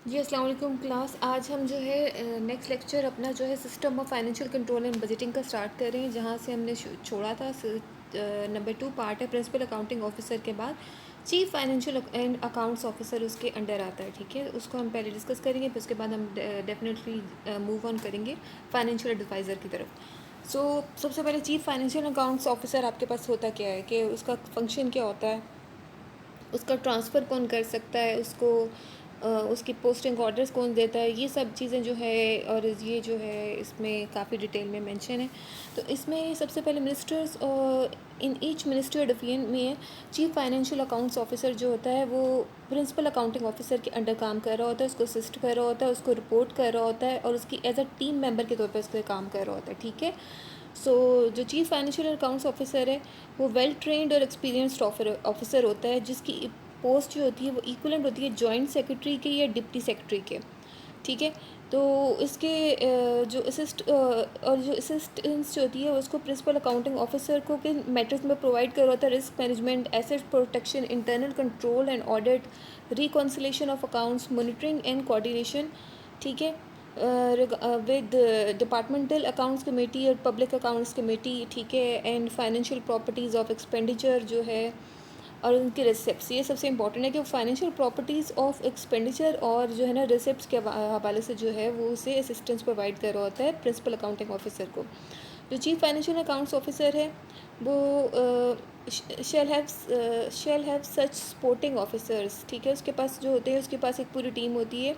जी, अस्सलाम वालेकुम क्लास। आज हम जो है नेक्स्ट लेक्चर अपना जो है system of financial control and budgeting का स्टार्ट कर रहे हैं, जहाँ से हमने छोड़ा था। नंबर 2 पार्ट है प्रिंसिपल अकाउंटिंग ऑफिसर के बाद chief financial and accounts officer उसके अंडर आता है। ठीक है, उसको हम पहले डिस्कस करेंगे, फिर उसके बाद हम डेफिनेटली मूव ऑन करेंगे फाइनेंशियल एडवाइज़र की तरफ। सबसे पहले चीफ फाइनेंशियल अकाउंट्स ऑफिसर आपके पास होता क्या है, कि उसका फंक्शन क्या होता है, उसका ट्रांसफ़र कौन कर सकता है, उसकी पोस्टिंग ऑर्डर्स कौन देता है, ये सब चीज़ें जो है, और ये जो है इसमें काफ़ी डिटेल में मेंशन है। तो इसमें सबसे पहले मिनिस्टर्स और इन ईच मिनिस्ट्री डिवीजन में चीफ फाइनेंशियल अकाउंट्स ऑफिसर जो होता है वो प्रिंसिपल अकाउंटिंग ऑफिसर के अंडर काम कर रहा होता है, उसको असिस्ट कर रहा होता है, उसको रिपोर्ट कर रहा होता है, और उसकी एज अ टीम मेंबर के तौर पर उसको काम कर रहा होता है। ठीक है, जो चीफ फाइनेंशियल अकाउंट्स ऑफिसर है वो वेल ट्रेंड और एक्सपीरियंस्ड ऑफिसर होता है, जिसकी पोस्ट जो होती है वो इक्वलेंट होती है जॉइंट सेक्रेटरी के या डिप्टी सेक्रेटरी के। ठीक है, तो इसके जो असिस्टेंस जो होती है उसको प्रिंसिपल अकाउंटिंग ऑफिसर को किन मैटर्स में प्रोवाइड कर होता है: risk management, asset protection, internal control and audit, reconciliation of accounts, monitoring and coordination. ठीक है, विद डिपार्टमेंटल अकाउंट्स कमेटी और पब्लिक अकाउंट्स कमेटी। ठीक है, and financial properties of expenditure जो है और उनके रिसिप्ट्स, ये सबसे इंपॉर्टेंट है कि फाइनेंशियल प्रॉपर्टीज़ ऑफ एक्सपेंडिचर और जो है ना रिसिप्ट्स के हवाले से जो है वो उसे असिस्टेंस प्रोवाइड कर रहा होता है प्रिंसिपल अकाउंटिंग ऑफिसर को। जो चीफ फाइनेंशियल अकाउंट्स ऑफिसर है वो shall have such supporting officers. ठीक है, उसके पास जो होते हैं, उसके पास एक पूरी टीम होती है,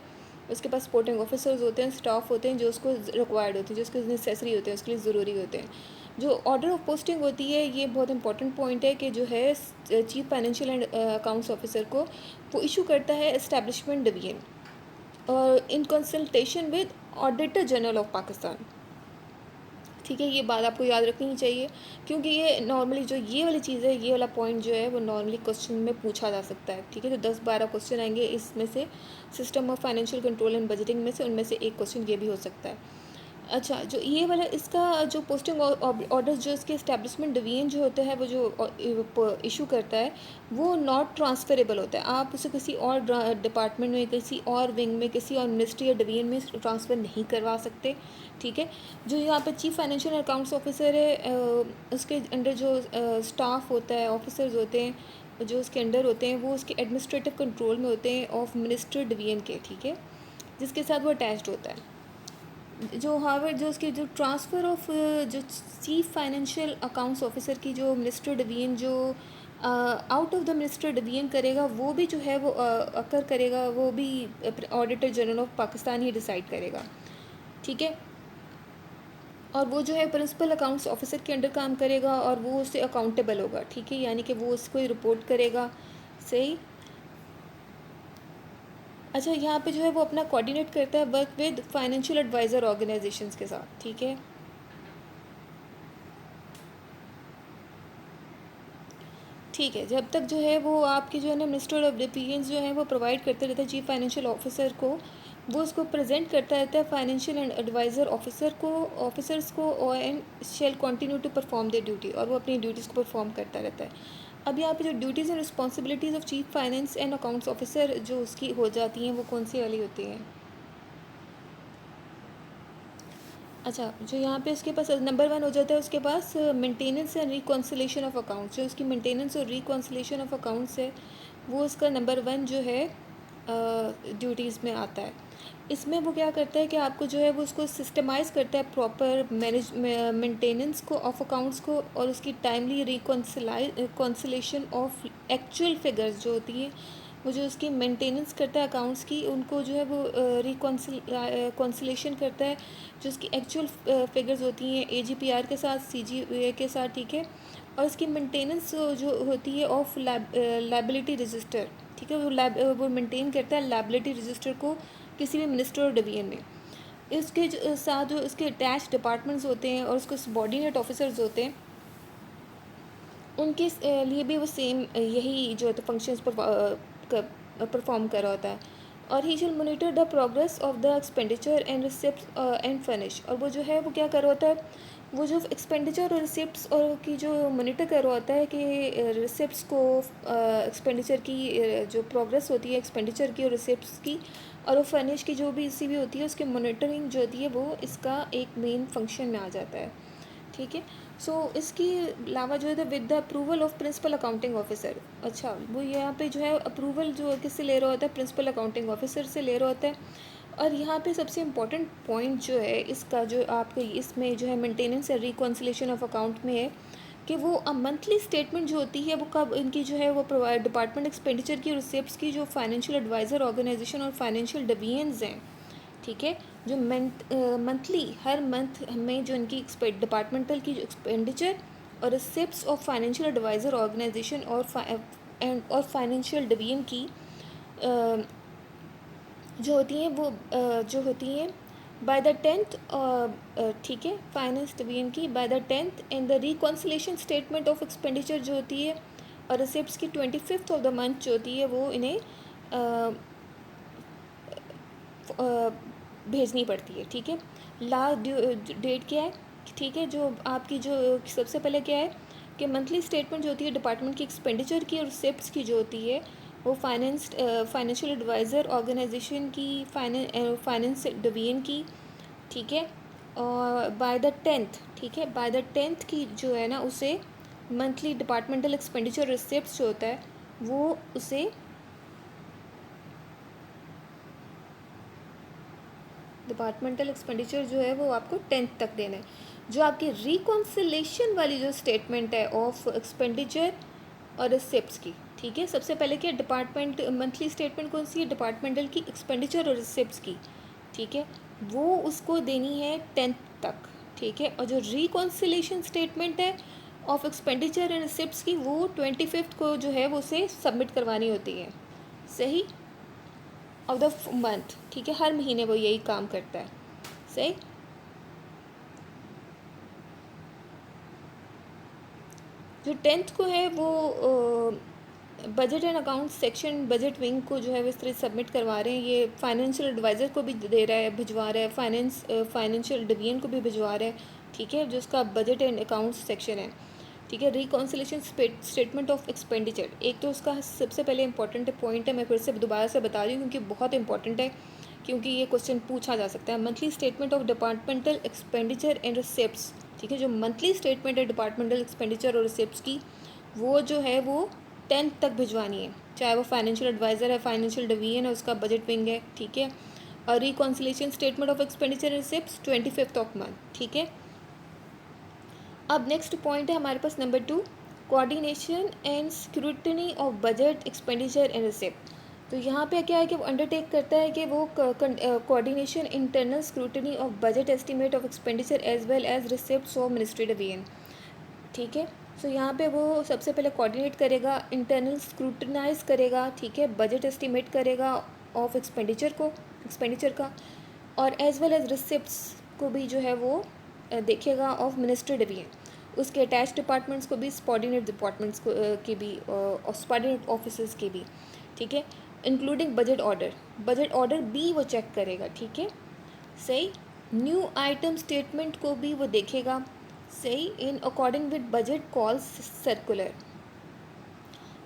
उसके पास सपोर्टिंग ऑफिसर्स होते हैं, स्टाफ होते हैं जो उसको रिक्वायर्ड होते हैं, जो उसके नेसेसरी होते हैं, उसके लिए ज़रूरी होते हैं। जो ऑर्डर ऑफ पोस्टिंग होती है, ये बहुत इंपॉर्टेंट पॉइंट है कि जो है chief financial and accounts officer को वो इशू करता है एस्टेब्लिशमेंट डिवीजन और in consultation with auditor general of Pakistan. ठीक है, ये बात आपको याद रखनी ही चाहिए, क्योंकि ये नॉर्मली जो ये वाली चीज़ है, ये वाला पॉइंट जो है वो नॉर्मली क्वेश्चन में पूछा जा सकता है। ठीक है, तो 10-12 क्वेश्चन आएंगे इसमें से, system of financial control and budgeting में से, उनमें से एक क्वेश्चन ये भी हो सकता है। अच्छा, जो ये वाला इसका जो पोस्टिंग ऑर्डर्स जो इसके एस्टेब्लिशमेंट डिवीजन जो होता है वो जो इशू करता है वो नॉट ट्रांसफरेबल होता है। आप उसे किसी और डिपार्टमेंट में, किसी और विंग में, किसी और मिनिस्ट्री या डिवीजन में ट्रांसफ़र नहीं करवा सकते। ठीक है, जो यहाँ पे चीफ फाइनेंशियल अकाउंट्स ऑफिसर है, उसके अंडर जो स्टाफ होता है, ऑफिसर्स होते हैं जो उसके अंडर होते हैं, वो उसके एडमिनिस्ट्रेटिव कंट्रोल में होते हैं ऑफ मिनिस्ट्री डिवीजन के। ठीक है, जिसके साथ वो अटैच्ड होता है। जो हार्वर्ड जो उसकी जो ट्रांसफ़र ऑफ जो चीफ फाइनेंशियल अकाउंट्स ऑफिसर की जो मिनिस्टर डिवीजन जो out of the minister division करेगा, वो भी जो है वो अकर करेगा, वो भी auditor general of Pakistan he decide करेगा। ठीक है, और वो जो है प्रिंसिपल अकाउंट्स ऑफिसर के अंडर काम करेगा और वो उससे अकाउंटेबल होगा। ठीक है, यानी कि वो उसको ही रिपोर्ट करेगा। सही। अच्छा, यहाँ पे जो है वो अपना कोऑर्डिनेट करता है work with financial adviser organisations के साथ। ठीक है, ठीक है, जब तक जो है वो आपके जो है ना मिनिस्टर ऑफ डिफेंस जो है वो प्रोवाइड करते रहता है चीफ फाइनेंशियल ऑफिसर को, वो उसको प्रेजेंट करता रहता है फाइनेंशियल एंड एडवाइज़र ऑफिसर्स को, और and shall continue to perform their duty, और वो अपनी ड्यूटीज़ को परफॉर्म करता रहता है। अब यहाँ पे जो duties and responsibilities of chief finance and accounts officer जो उसकी हो जाती हैं, वो कौन सी वाली होती हैं? अच्छा, जो यहाँ पे उसके पास नंबर 1 हो जाता है, उसके पास maintenance and reconciliation of accounts. जो उसकी मेंटेनेंस और रिकॉन्सिलेशन ऑफ अकाउंट्स है, वो उसका नंबर 1 जो है ड्यूटीज़ में आता है। इसमें वो क्या करता है कि आपको जो है वो उसको सिस्टमाइज़ करता है प्रॉपर मेंटेनेंस को ऑफ अकाउंट्स को, और उसकी timely reconciliation of actual figures जो होती हैं, वो जो उसकी मेंटेनेंस करता है अकाउंट्स की, उनको जो है वो रिकॉन्सिलेशन करता है जो उसकी एक्चुअल फिगर्स होती हैं एजीपीआर के साथ, सीजीए के साथ। ठीक है, और इसकी मेंटेनेंस जो होती है ऑफ लाइबिलिटी रजिस्टर। ठीक है, वो मेंटेन करता है लाइबिलिटी रजिस्टर को किसी भी मिनिस्टर और डिवीजन में। इसके साथ जो इसके अटैच डिपार्टमेंट्स होते हैं और उसके सबॉर्डिनेट ऑफिसर्स होते हैं, उनके लिए भी वो सेम यही जो है फंक्शंस परफॉर्म कर रहा होता है। और he shall monitor the progress of the expenditure and receipt and furnish. और वो जो है वो क्या कर रहा होता है, वो जो एक्सपेंडिचर और रिसिप्ट्स और की जो मॉनिटर कर रहा होता है कि रिसिप्ट्स को, एक्सपेंडिचर की जो प्रोग्रेस होती है एक्सपेंडिचर की और रिसिप्ट्स की, और वो फर्निश की जो भी ईसीबी होती है उसकी मॉनिटरिंग जो होती है वो इसका एक मेन फंक्शन में आ जाता है, ठीक है। सो इसके अलावा जो है with the approval of principal accounting officer, अच्छा वो यहाँ पे जो है अप्रूवल जो किससे ले रहा होता है, प्रिंसिपल अकाउंटिंग ऑफिसर से ले रहा होता है। और यहाँ पे सबसे इम्पोर्टेंट पॉइंट जो है इसका जो आपको इसमें जो है मेंटेनेंस या रिकॉन्सिलेशन ऑफ अकाउंट में है कि वो मंथली स्टेटमेंट जो होती है वो कब इनकी जो है वो प्रोवाइड डिपार्टमेंट एक्सपेंडिचर की और रिसिप्ट्स की जो फाइनेंशियल एडवाइज़र ऑर्गेनाइजेशन और फाइनेंशियल डिवीजन्स हैं, ठीक है, जो मंथली हर मंथ हमें जो इनकी डिपार्टमेंटल की जो एक्सपेंडिचर और receipts of financial adviser organisation और फाइनेंशियल डिवीजन की जो होती हैं वो जो होती हैं बाय द टेंथ, ठीक है, फाइनेंस डिवीजन की by the tenth and the reconciliation statement of expenditure जो होती है और रिसिप्ट्स की 25th ऑफ द मंथ जो होती है वो इन्हें भेजनी पड़ती है, ठीक है। लास्ट डेट क्या है, ठीक है, जो आपकी जो सबसे पहले क्या है कि मंथली स्टेटमेंट जो होती है डिपार्टमेंट की एक्सपेंडिचर की और रिसिप्ट्स की जो होती है वो फाइनेंशियल एडवाइज़र ऑर्गेनाइजेशन की फाइनेंस डिवीजन की, ठीक है, और बाय द टेंथ, ठीक है, बाय द टेंथ की जो है ना उसे मंथली डिपार्टमेंटल एक्सपेंडिचर रिसिप्ट्स जो होता है वो उसे डिपार्टमेंटल एक्सपेंडिचर जो है वो आपको 10th तक देना है। जो आपकी रिकॉन्सिलेशन वाली जो स्टेटमेंट है ऑफ एक्सपेंडिचर और रिसिप्ट्स की, ठीक है, सबसे पहले क्या डिपार्टमेंट मंथली स्टेटमेंट कौन सी है, डिपार्टमेंटल की एक्सपेंडिचर और रिसिप्ट्स की, ठीक है, वो उसको देनी है 10th तक, ठीक है। और जो रिकॉन्सिलेशन स्टेटमेंट है ऑफ एक्सपेंडिचर एंड रिसिप्ट्स की वो 25th को जो है वो उसे सबमिट करवानी होती है, सही, ऑफ द मंथ, ठीक है, हर महीने वो यही काम करता है, सही। जो 10th को है वो budget and account section budget wing को जो है वो इस तरह सबमिट करवा रहे हैं, ये फाइनेंशियल एडवाइज़र को भी दे रहा है, भिजवा रहा है, फाइनेंशियल डिवीजन को भी भिजवा रहा है, ठीक है, जो उसका बजट एंड अकाउंट सेक्शन है, ठीक है। रिकॉन्सिलेशन स्टेटमेंट ऑफ एक्सपेंडिचर, एक तो उसका सबसे पहले इंपॉर्टेंट पॉइंट है, मैं फिर से दोबारा से बता रही हूँ क्योंकि बहुत इंपॉर्टेंट है, क्योंकि ये क्वेश्चन पूछा जा सकता है। Monthly statement of departmental expenditure and receipts, ठीक है, जो मंथली स्टेटमेंट है डिपार्टमेंटल एक्सपेंडिचर और रिसिप्ट्स की वो जो है वो 10th तक भिजवानी है, चाहे वो फाइनेंशियल एडवाइज़र है, फाइनेंशियल डिवीजन है, उसका बजट विंग है, ठीक है। और reconciliation statement of expenditure and receipts 25th of month, ठीक है। अब नेक्स्ट पॉइंट है हमारे पास number 2, coordination and scrutiny of budget expenditure and receipt. तो यहाँ पे क्या है कि वो अंडरटेक करता है कि वो coordination internal scrutiny of budget estimate of expenditure as well as receipts of ministry division, ठीक है। सो यहाँ पे वो सबसे पहले कोऑर्डिनेट करेगा, इंटरनल स्क्रूटनाइज करेगा, ठीक है, बजट एस्टिमेट करेगा ऑफ एक्सपेंडिचर का और एज वेल एज रिसिप्ट्स को भी जो है वो देखेगा ऑफ मिनिस्ट्री डिवीजन, उसके अटैच डिपार्टमेंट्स को भी, सबऑर्डिनेट डिपार्टमेंट्स को के भी और सबऑर्डिनेट ऑफिसर्स के भी, ठीक है, इंक्लूडिंग बजट ऑर्डर भी वो चेक करेगा, ठीक है, सही। न्यू आइटम स्टेटमेंट को भी वो देखेगा, सही, इन according with budget call circular,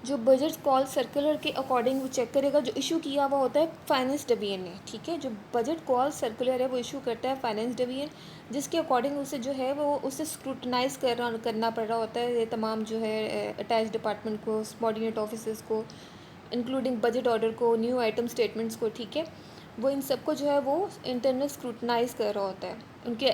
जो बजट कॉल सर्कुलर के अकॉर्डिंग वो चेक करेगा, जो इशू किया हुआ होता है फाइनेंस डिवीजन ने, ठीक है, जो बजट कॉल सर्कुलर है वो इशू करता है फाइनेंस डिवीजन, जिसके अकॉर्डिंग उसे जो है वो उसे स्क्रूटनाइज करना पड़ रहा होता है ये तमाम जो है अटैच डिपार्टमेंट को, सबऑर्डिनेट ऑफिसर्स को, इंक्लूडिंग बजट ऑर्डर को, न्यू आइटम स्टेटमेंट्स को, ठीक है, वो इन सबको जो है वो इंटरनल स्क्रूटनाइज कर रहा होता है, उनके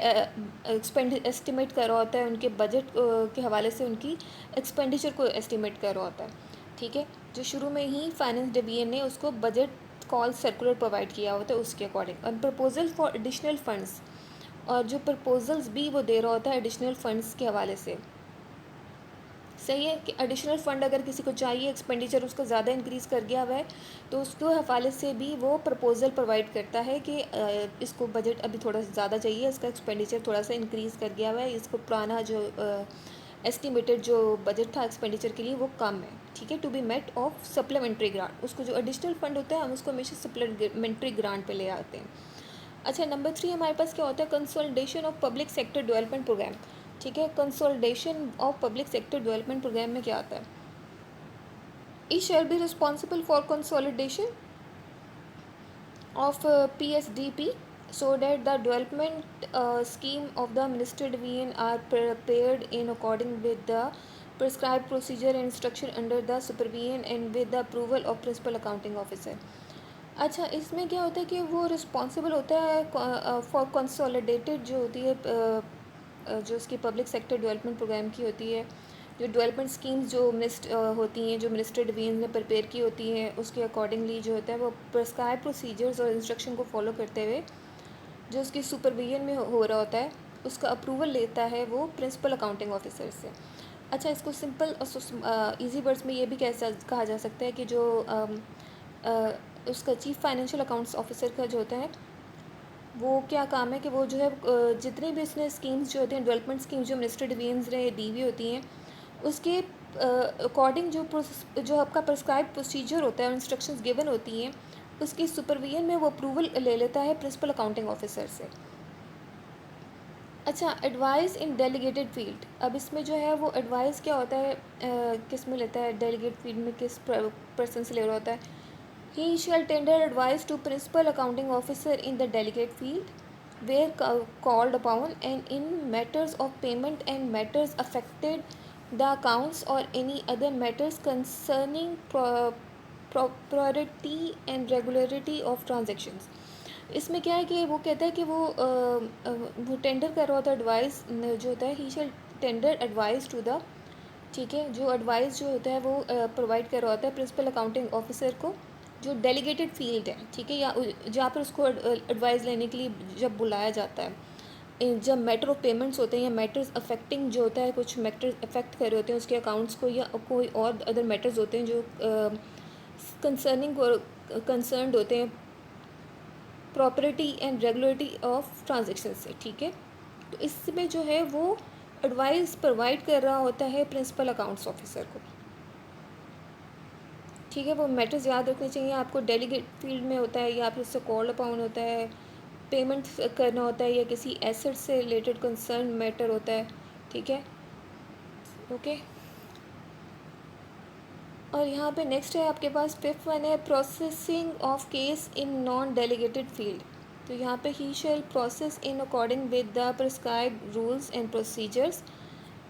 एस्टिमेट कर रहा होता है, उनके बजट के हवाले से उनकी एक्सपेंडिचर को एस्टिमेट कर रहा होता है, ठीक है, जो शुरू में ही फाइनेंस डिवीजन ने उसको बजट कॉल सर्कुलर प्रोवाइड किया होता है उसके अकॉर्डिंग। और प्रपोजल फॉर एडिशनल फंड्स, और जो प्रपोजल्स भी वो दे रहा होता है एडिशनल फंड्स के हवाले से, सही है, कि एडिशनल फ़ंड अगर किसी को चाहिए, एक्सपेंडिचर उसका ज़्यादा इंक्रीज़ कर गया हुआ है तो उसके हवाले से भी वो प्रपोज़ल प्रोवाइड करता है कि इसको बजट अभी थोड़ा ज़्यादा चाहिए, इसका एक्सपेंडिचर थोड़ा सा इंक्रीज़ कर गया हुआ है, इसको पुराना जो एस्टिमेटेड जो बजट था एक्सपेंडिचर के लिए वो कम है, ठीक है, to be met of supplementary grant, उसको जो एडिशनल फ़ंड होता है हम उसको हमेशा सप्लीमेंट्री ग्रांट पे ले आते हैं। अच्छा, नंबर 3 हमारे पास क्या होता है, consolidation of public sector development programme, ठीक है, consolidation of public sector development programme में क्या आता है, he shall be responsible for consolidation of PSDP, so that the development scheme of the Minister Division are prepared in according with the prescribed procedure and structure under the supervision and with the approval of principal accounting officer. अच्छा, इसमें क्या होता है कि वो responsible होता है for consolidated जो होती है जो उसकी पब्लिक सेक्टर डेवलपमेंट प्रोग्राम की होती है, जो डेवलपमेंट स्कीम्स जो होती हैं, जो मिनिस्टर डिवीजन ने प्रिपेयर की होती हैं, उसके अकॉर्डिंगली जो होता है वो प्रिस्क्राइब प्रोसीजर्स और इंस्ट्रक्शन को फॉलो करते हुए जो उसकी सुपरविजन में हो रहा होता है, उसका अप्रूवल लेता है वो प्रिंसिपल अकाउंटिंग ऑफिसर से। अच्छा, इसको सिंपल और ईजी वर्ड्स में ये भी कहा जा सकता है कि जो उसका चीफ फाइनेंशियल अकाउंट्स ऑफिसर का जो होता है वो क्या काम है कि वो जो है जितनी भी उसने स्कीम्स जो होती हैं, डेवलपमेंट स्कीम्स जो मिनिस्टर डिवीजन्स ने दी हुई होती हैं, उसके अकॉर्डिंग जो आपका प्रिस्क्राइब प्रोसीजर होता है और इंस्ट्रक्शंस गिवन होती हैं, उसकी सुपरविजन में वो अप्रूवल ले लेता है प्रिंसिपल अकाउंटिंग ऑफिसर से। अच्छा, एडवाइस इन डेलीगेटेड फील्ड। अब इसमें जो है वो एडवाइस क्या होता है, किस में लेता है, डेलीगेट फील्ड में किस पर्सन से ले रहा होता है। He shall tender advice to principal accounting officer in the delegate field where called upon, and in matters of payment and matters affected the accounts or any other matters concerning propriety and regularity of transactions. इसमें क्या है कि वो कहता है कि वो tender कर रहा होता है एडवाइस जो होता है, he shell tender advice to the, ठीक है, जो एडवाइस जो होता है वो प्रोवाइड कर रहा होता है प्रिंसिपल अकाउंटिंग ऑफिसर को जो डेलीगेटेड फील्ड है, ठीक है, या जहाँ पर उसको एडवाइस लेने के लिए जब बुलाया जाता है, जब मैटर ऑफ पेमेंट्स होते हैं या मैटर्स अफेक्टिंग जो होता है, कुछ मैटर्स अफेक्ट कर रहे होते हैं उसके अकाउंट्स को, या कोई और अदर मैटर्स होते हैं जो कंसर्नड होते हैं property and regularity of transaction से, ठीक है। तो इसमें जो है वो एडवाइस प्रोवाइड कर रहा होता है प्रिंसिपल अकाउंट्स ऑफिसर को, ठीक है। वो मैटर्स याद रखने चाहिए आपको, डेलीगेट फील्ड में होता है या फिर उससे कॉल अपॉन होता है, पेमेंट करना होता है, या किसी एसेट से रिलेटेड कंसर्न मैटर होता है, ठीक है, ओके। और यहाँ पे नेक्स्ट है आपके पास फिफ्थ वन है processing of case in non delegated field. तो यहाँ पे he shall process in according with the prescribed rules and procedures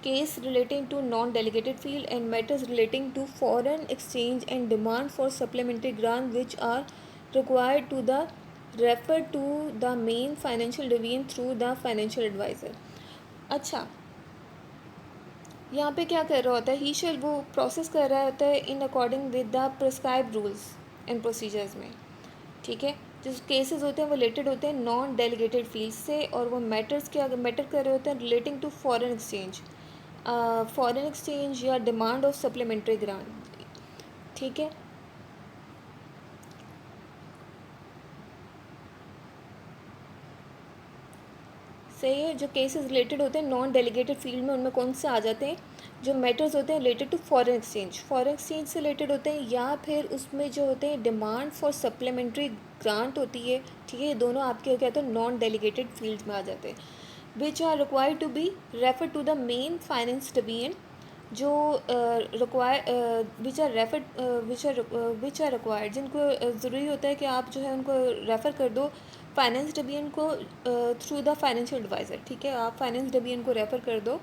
case relating to non-delegated field and matters relating to foreign exchange and demand for supplementary grant which are required to the refer to the main financial division through the financial advisor। अच्छा, यहाँ पे क्या कर रहा होता है, he शैल वो process कर रहा होता है इन according with the prescribe rules and procedures में, ठीक है। जो केसेस होते हैं वो रिलेटेड होते हैं नॉन डेलीगेटेड फील्ड से, और वो मैटर्स क्या मैटर कर रहे होते हैं रिलेटिंग टू फॉरेन एक्सचेंज या डिमांड ऑफ सप्लीमेंट्री ग्रांट, ठीक है। सही है, जो केसेस रिलेटेड होते हैं नॉन डेलीगेटेड फील्ड में उनमें कौन से आ जाते हैं, जो मैटर्स होते हैं रिलेटेड टू फॉरेन एक्सचेंज से रिलेटेड होते हैं, या फिर उसमें जो होते हैं डिमांड फॉर सप्लीमेंट्री ग्रांट होती है, ठीक है। ये दोनों आपके क्या होते हैं नॉन डेलीगेटेड फील्ड में आ जाते हैं। Which are required to be refer to the main finance division, जो विच आर रिक्वायर्ड जिनको ज़रूरी होता है कि आप जो है उनको रेफ़र कर दो फाइनेंस डिवीजन को थ्रू द फाइनेंशियल एडवाइज़र, ठीक है। आप फाइनेंस डिवीजन को रेफ़र कर दो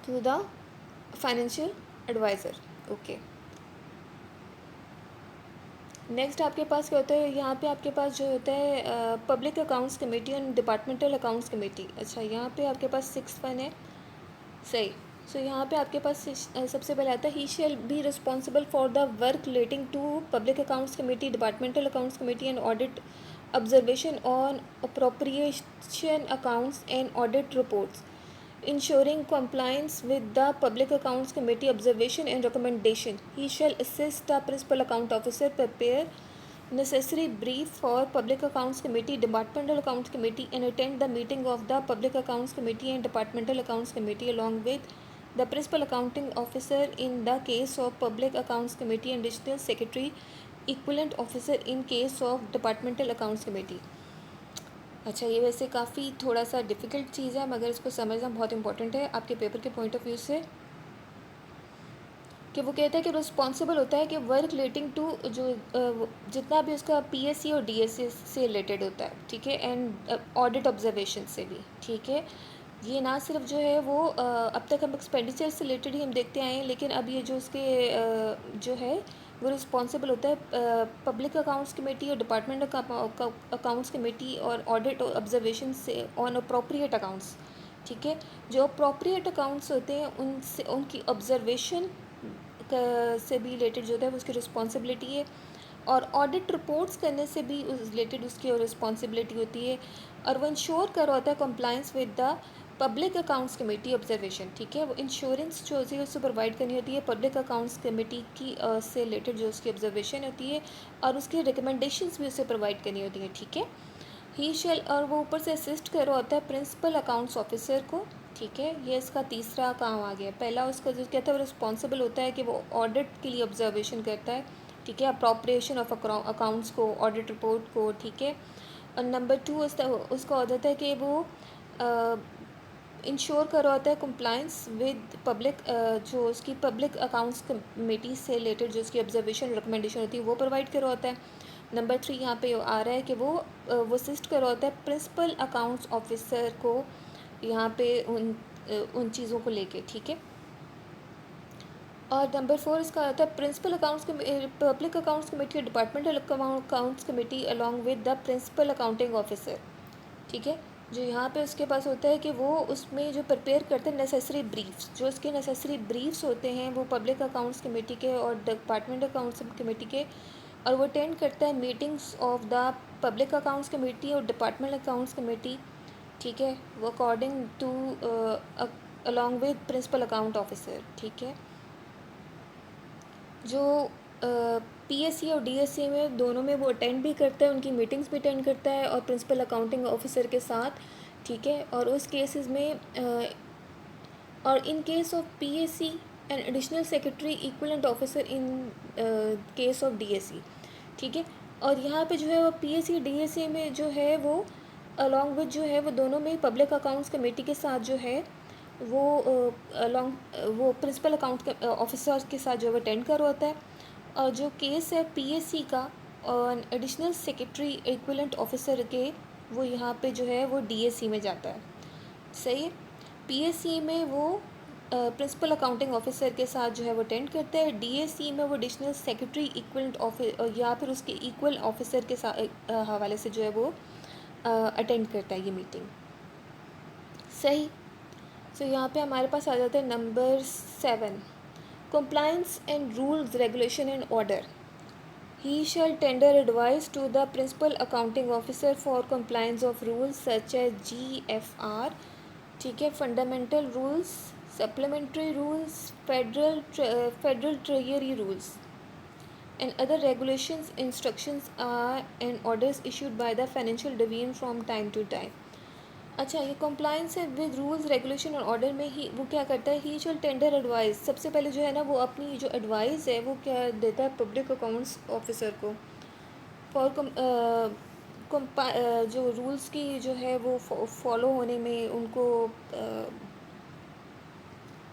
through the financial adviser, okay. Next आपके पास क्या होता है, यहाँ पे आपके पास जो होता है public accounts committee and departmental accounts committee. अच्छा, यहाँ पे आपके पास 6 वन है, सही। सो यहाँ पे आपके पास सबसे पहले आता है he shall be responsible for the work relating to public accounts committee, departmental accounts committee and audit observation on appropriation accounts and audit reports, ensuring compliance with the public accounts committee observation and recommendation. He shall assist the principal account officer prepare necessary brief for public accounts committee, departmental accounts committee, and attend the meeting of the public accounts committee and departmental accounts committee along with the principal accounting officer in the case of public accounts committee and additional secretary equivalent officer in case of departmental accounts committee। अच्छा, ये वैसे काफ़ी थोड़ा सा difficult चीज़ है, मगर इसको समझना बहुत इंपॉर्टेंट है आपके पेपर के पॉइंट ऑफ व्यू से। कि वो कहता है कि रिस्पॉन्सिबल होता है कि वर्क रिलेटिंग टू जो जितना भी उसका पीएससी और डीएससी से रिलेटेड होता है, ठीक है, एंड ऑडिट ऑब्जर्वेशन से भी, ठीक है। ये ना सिर्फ जो है वो अब तक हम एक्सपेंडिचर से रिलेटेड ही हम देखते आए हैं, लेकिन अब ये जो उसके जो है वो रिस्पॉन्सिबल होता है पब्लिक अकाउंट्स कमेटी और डिपार्टमेंट अकाउंट्स कमेटी और ऑडिट ऑब्जर्वेशन से ऑन अप्रोप्रिएट अकाउंट्स, ठीक है। जो अप्रोप्रिएट अकाउंट्स होते हैं उनसे उनकी ऑब्जर्वेशन से भी रिलेटेड जो है वो उसकी रिस्पॉन्सिबिलिटी है, और ऑडिट रिपोर्ट्स करने से भी उस रिलेटेड उसकी रिस्पॉन्सिबिलिटी होती है, और वो इंश्योर कर रहा होता है compliance with the public accounts committee observation, ठीक है। वो इंश्योरेंस जो होती है उससे प्रोवाइड करनी होती है पब्लिक अकाउंट्स कमेटी की से रिलेटेड जो उसकी ऑब्जर्वेशन होती है, और उसकी रिकमेंडेशंस भी उससे प्रोवाइड करनी होती हैं, ठीक है। ही शेल, और वो ऊपर से असिस्ट कर रहा होता है प्रिंसिपल अकाउंट्स ऑफिसर को, ठीक है। ये इसका तीसरा काम आ गया। पहला उसका जो कहता है वो रिस्पॉन्सिबल होता है कि वो ऑडिट के लिए ऑब्जर्वेशन करता है, ठीक है, अप्रोप्रिएशन ऑफ अकाउंट्स को, ऑडिट रिपोर्ट को, ठीक है। और नंबर 2 उसका होता है कि वो इंश्योर कर रहा होता है कंप्लाइंस विद पब्लिक जो उसकी पब्लिक अकाउंट्स कमेटी से रिलेटेड जो उसकी ऑब्जर्वेशन रिकमेंडेशन होती है वो प्रोवाइड कर रहा होता है। नंबर 3 यहाँ पे आ रहा है कि वो असिस्ट कर रहा होता है प्रिंसिपल अकाउंट्स ऑफिसर को यहाँ पे उन चीज़ों को लेके, ठीक है। और नंबर 4 इसका आता है principal accounts public accounts committee और departmental accounts committee along with the principal accounting officer, ठीक है। जो यहाँ पे उसके पास होता है कि वो उसमें जो प्रिपेयर करते हैं नेसेसरी ब्रीफ्स, जो उसके नेसेसरी ब्रीफ्स होते हैं वो पब्लिक अकाउंट्स कमेटी के और डिपार्टमेंट अकाउंट्स कमेटी के, और वो अटेंड करता है meetings of the public accounts committee और डिपार्टमेंट अकाउंट्स कमेटी, ठीक है। वो according to along with principal account officer, ठीक है। जो पीएससी और डीएससी में दोनों में वो अटेंड भी करता है, उनकी मीटिंग्स भी अटेंड करता है और प्रिंसिपल अकाउंटिंग ऑफिसर के साथ, ठीक है। और उस केसेस में और in case of PSC and additional secretary equivalent officer in case of DSC, ठीक है। और यहाँ पे जो है वो पीएससी डीएससी में जो है वो अलॉन्ग विद जो है वो दोनों में पब्लिक अकाउंट्स कमेटी के साथ जो है वो अलॉन्ग वो प्रिंसिपल अकाउंट ऑफिसर के साथ जो है वो अटेंड कर होता है। और जो केस है पीएससी का और एडिशनल सेक्रेटरी इक्विवेलेंट ऑफिसर के, वो यहाँ पे जो है वो डीएससी में जाता है, सही है। पीएससी में वो प्रिंसिपल अकाउंटिंग ऑफिसर के साथ जो है वो अटेंड करता है, डीएससी में वो एडिशनल सेक्रेटरी इक्विवेलेंट ऑफिस या फिर उसके इक्वल ऑफिसर के साथ हवाले से जो है वो अटेंड करता है ये मीटिंग, सही। सो यहाँ पे हमारे पास आ जाता है number 7, compliance and rules, regulation and order. He shall tender advice to the principal accounting officer for compliance of rules such as GFR, ठीक है, fundamental rules, supplementary rules, federal treasury rules, and other regulations, instructions are and orders issued by the financial division from time to time. अच्छा, ये compliance है with rules regulation और order में ही वो क्या करता है, ही शैल टेंडर एडवाइस। सबसे पहले जो है ना वो अपनी जो एडवाइस है वो क्या देता है पब्लिक अकाउंट्स ऑफिसर को फॉर जो रूल्स की जो है वो फॉलो होने में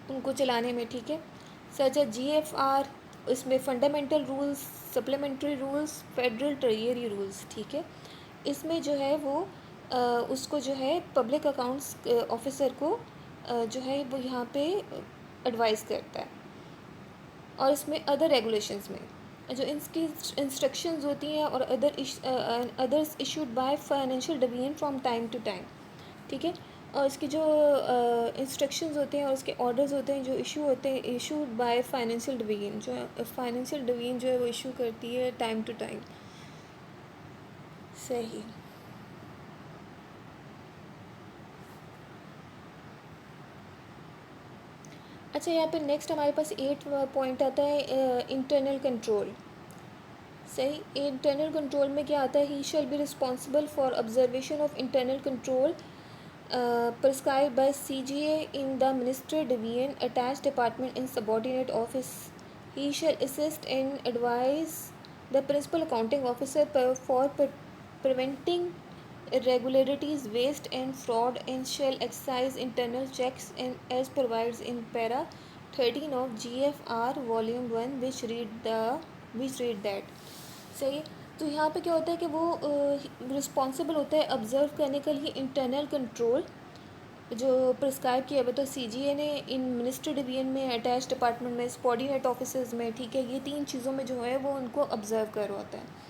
उनको चलाने में, ठीक है। सच है GFR, इसमें fundamental rules, supplementary rules, federal treasury rules, ठीक है। इसमें जो है वो उसको जो है पब्लिक अकाउंट्स ऑफिसर को जो है वो यहाँ पे एडवाइस करता है। और इसमें अदर रेगुलेशंस में जो इसकी इंस्ट्रक्शंस होती हैं और others issued by financial division from time to time, ठीक है। और इसके जो इंस्ट्रक्शंस होते हैं और उसके ऑर्डर्स होते हैं जो इशू होते हैं इशूड बाय फाइनेंशियल डिवीजन, जो फाइनेंशियल डिवीजन जो है वो इशू करती है टाइम टू टाइम, सही। अच्छा, यहाँ पे नेक्स्ट हमारे पास 8 पॉइंट आता है इंटरनल कंट्रोल, सही। इंटरनल कंट्रोल में क्या आता है, he shall be responsible for observation of internal control prescribed by CGA in the Ministry Division attached department in subordinate office. He shall assist and advise the principal accounting officer for preventing irregularities, waste and fraud, and shall exercise internal checks and as provides in para 13 of GFR Volume 1 which read that। सही है। तो यहाँ पे क्या होता है कि वो रिस्पॉन्सिबल होता है ऑब्ज़र्व करने के लिए इंटरनल कंट्रोल जो प्रिस्क्राइब किया हुआ। तो CGA ने इन मिनिस्ट्री डिवीजन में, अटैच डिपार्टमेंट में, सबॉर्डिनेट ऑफिसर्स में, ठीक है, ये 3 चीज़ों में जो है वो उनको ऑब्ज़र्व कर रहा होता है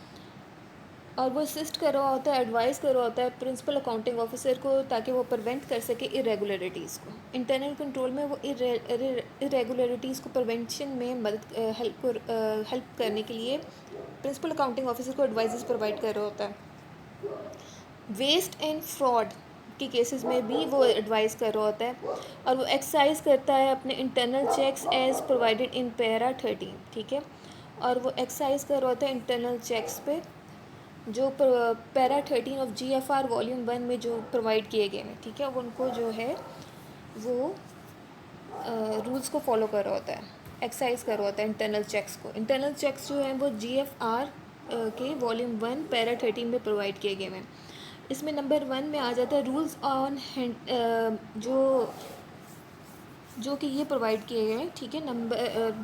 और वो असिस्ट कर रहा होता है, एडवाइस कर रहा होता है प्रिंसिपल अकाउंटिंग ऑफिसर को, ताकि वो प्रिवेंट कर सके इरेगुलरिटीज़ को। इंटरनल कंट्रोल में वो इरेगुलरिटीज़ को प्रिवेंशन में मदद हेल्प करने के लिए प्रिंसिपल अकाउंटिंग ऑफिसर को एडवाइजेस प्रोवाइड कर रहा होता है। वेस्ट एंड फ्रॉड के केसेस में भी वो एडवाइस कर रहा होता है और वो एक्सरसाइज करता है अपने internal checks as provided in para 13, ठीक है। और वो एक्सरसाइज कर रहा होता है इंटरनल चेक्स पे जो पैरा 13 ऑफ GFR वॉल्यूम 1 में जो प्रोवाइड किए गए हैं, ठीक है। वो उनको जो है वो रूल्स को फॉलो कर रहा होता है, एक्सरसाइज कर रहा होता है इंटरनल चेक्स को। इंटरनल चेक्स जो हैं वो GFR के वॉल्यूम 1 पैरा 13 में प्रोवाइड किए गए हैं। इसमें नंबर 1 में आ जाता है रूल्स ऑन जो कि ये प्रोवाइड किए गए हैं, ठीक है। नंबर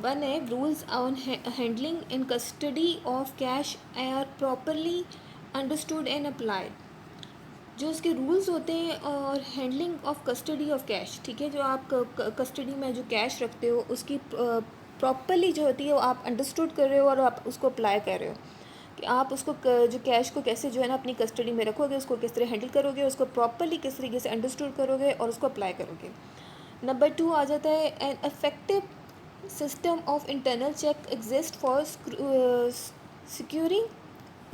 1 है rules on handling in custody of cash are properly understood and applied. जो उसके रूल्स होते हैं और handling of custody of cash, ठीक है, जो आप कस्टडी में जो कैश रखते हो उसकी प्रॉपरली जो होती है वो आप अंडरस्टूड कर रहे हो और आप उसको अप्लाई कर रहे हो कि आप उसको जो कैश को कैसे जो है ना अपनी कस्टडी में रखोगे, उसको किस तरह हैंडल करोगे, उसको प्रॉपरली किस तरीके से अंडरस्टूड करोगे और उसको अप्लाई करोगे। नंबर 2 आ जाता है an effective system of internal check exist for securing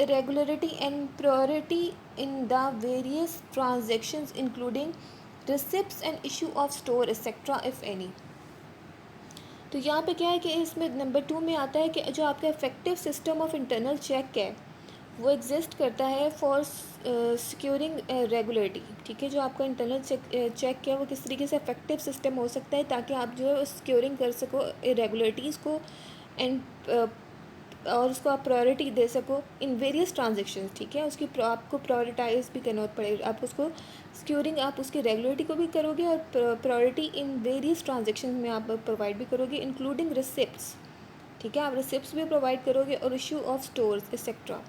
irregularity and priority in the various transactions including receipts and issue of store etc if any। तो यहाँ पे क्या है कि इसमें नंबर 2 में आता है कि जो आपका effective system of internal check है वो एग्जिस्ट करता है फॉर सिक्योरिंग रेगुलरिटी, ठीक है। जो आपका इंटरनल चेक है वो किस तरीके से इफेक्टिव सिस्टम हो सकता है ताकि आप जो है सिक्योरिंग कर सको इरेगुलरिटीज़ को एंड और उसको आप प्रायोरिटी दे सको इन वेरियस ट्रांजेक्शन्स, ठीक है। उसकी आपको प्रायोरिटाइज भी करना पड़ेगा, आप उसको सिक्योरिंग आप उसकी रेगुलरिटी को भी करोगे और प्रायोरिटी इन वेरियस ट्रांजेक्शन्स में आप प्रोवाइड भी करोगे इंक्लूडिंग रिसिप्ट्स, ठीक है। आप रिसिप्ट्स भी प्रोवाइड करोगे और इशू ऑफ स्टोर्स एक्सेट्रा।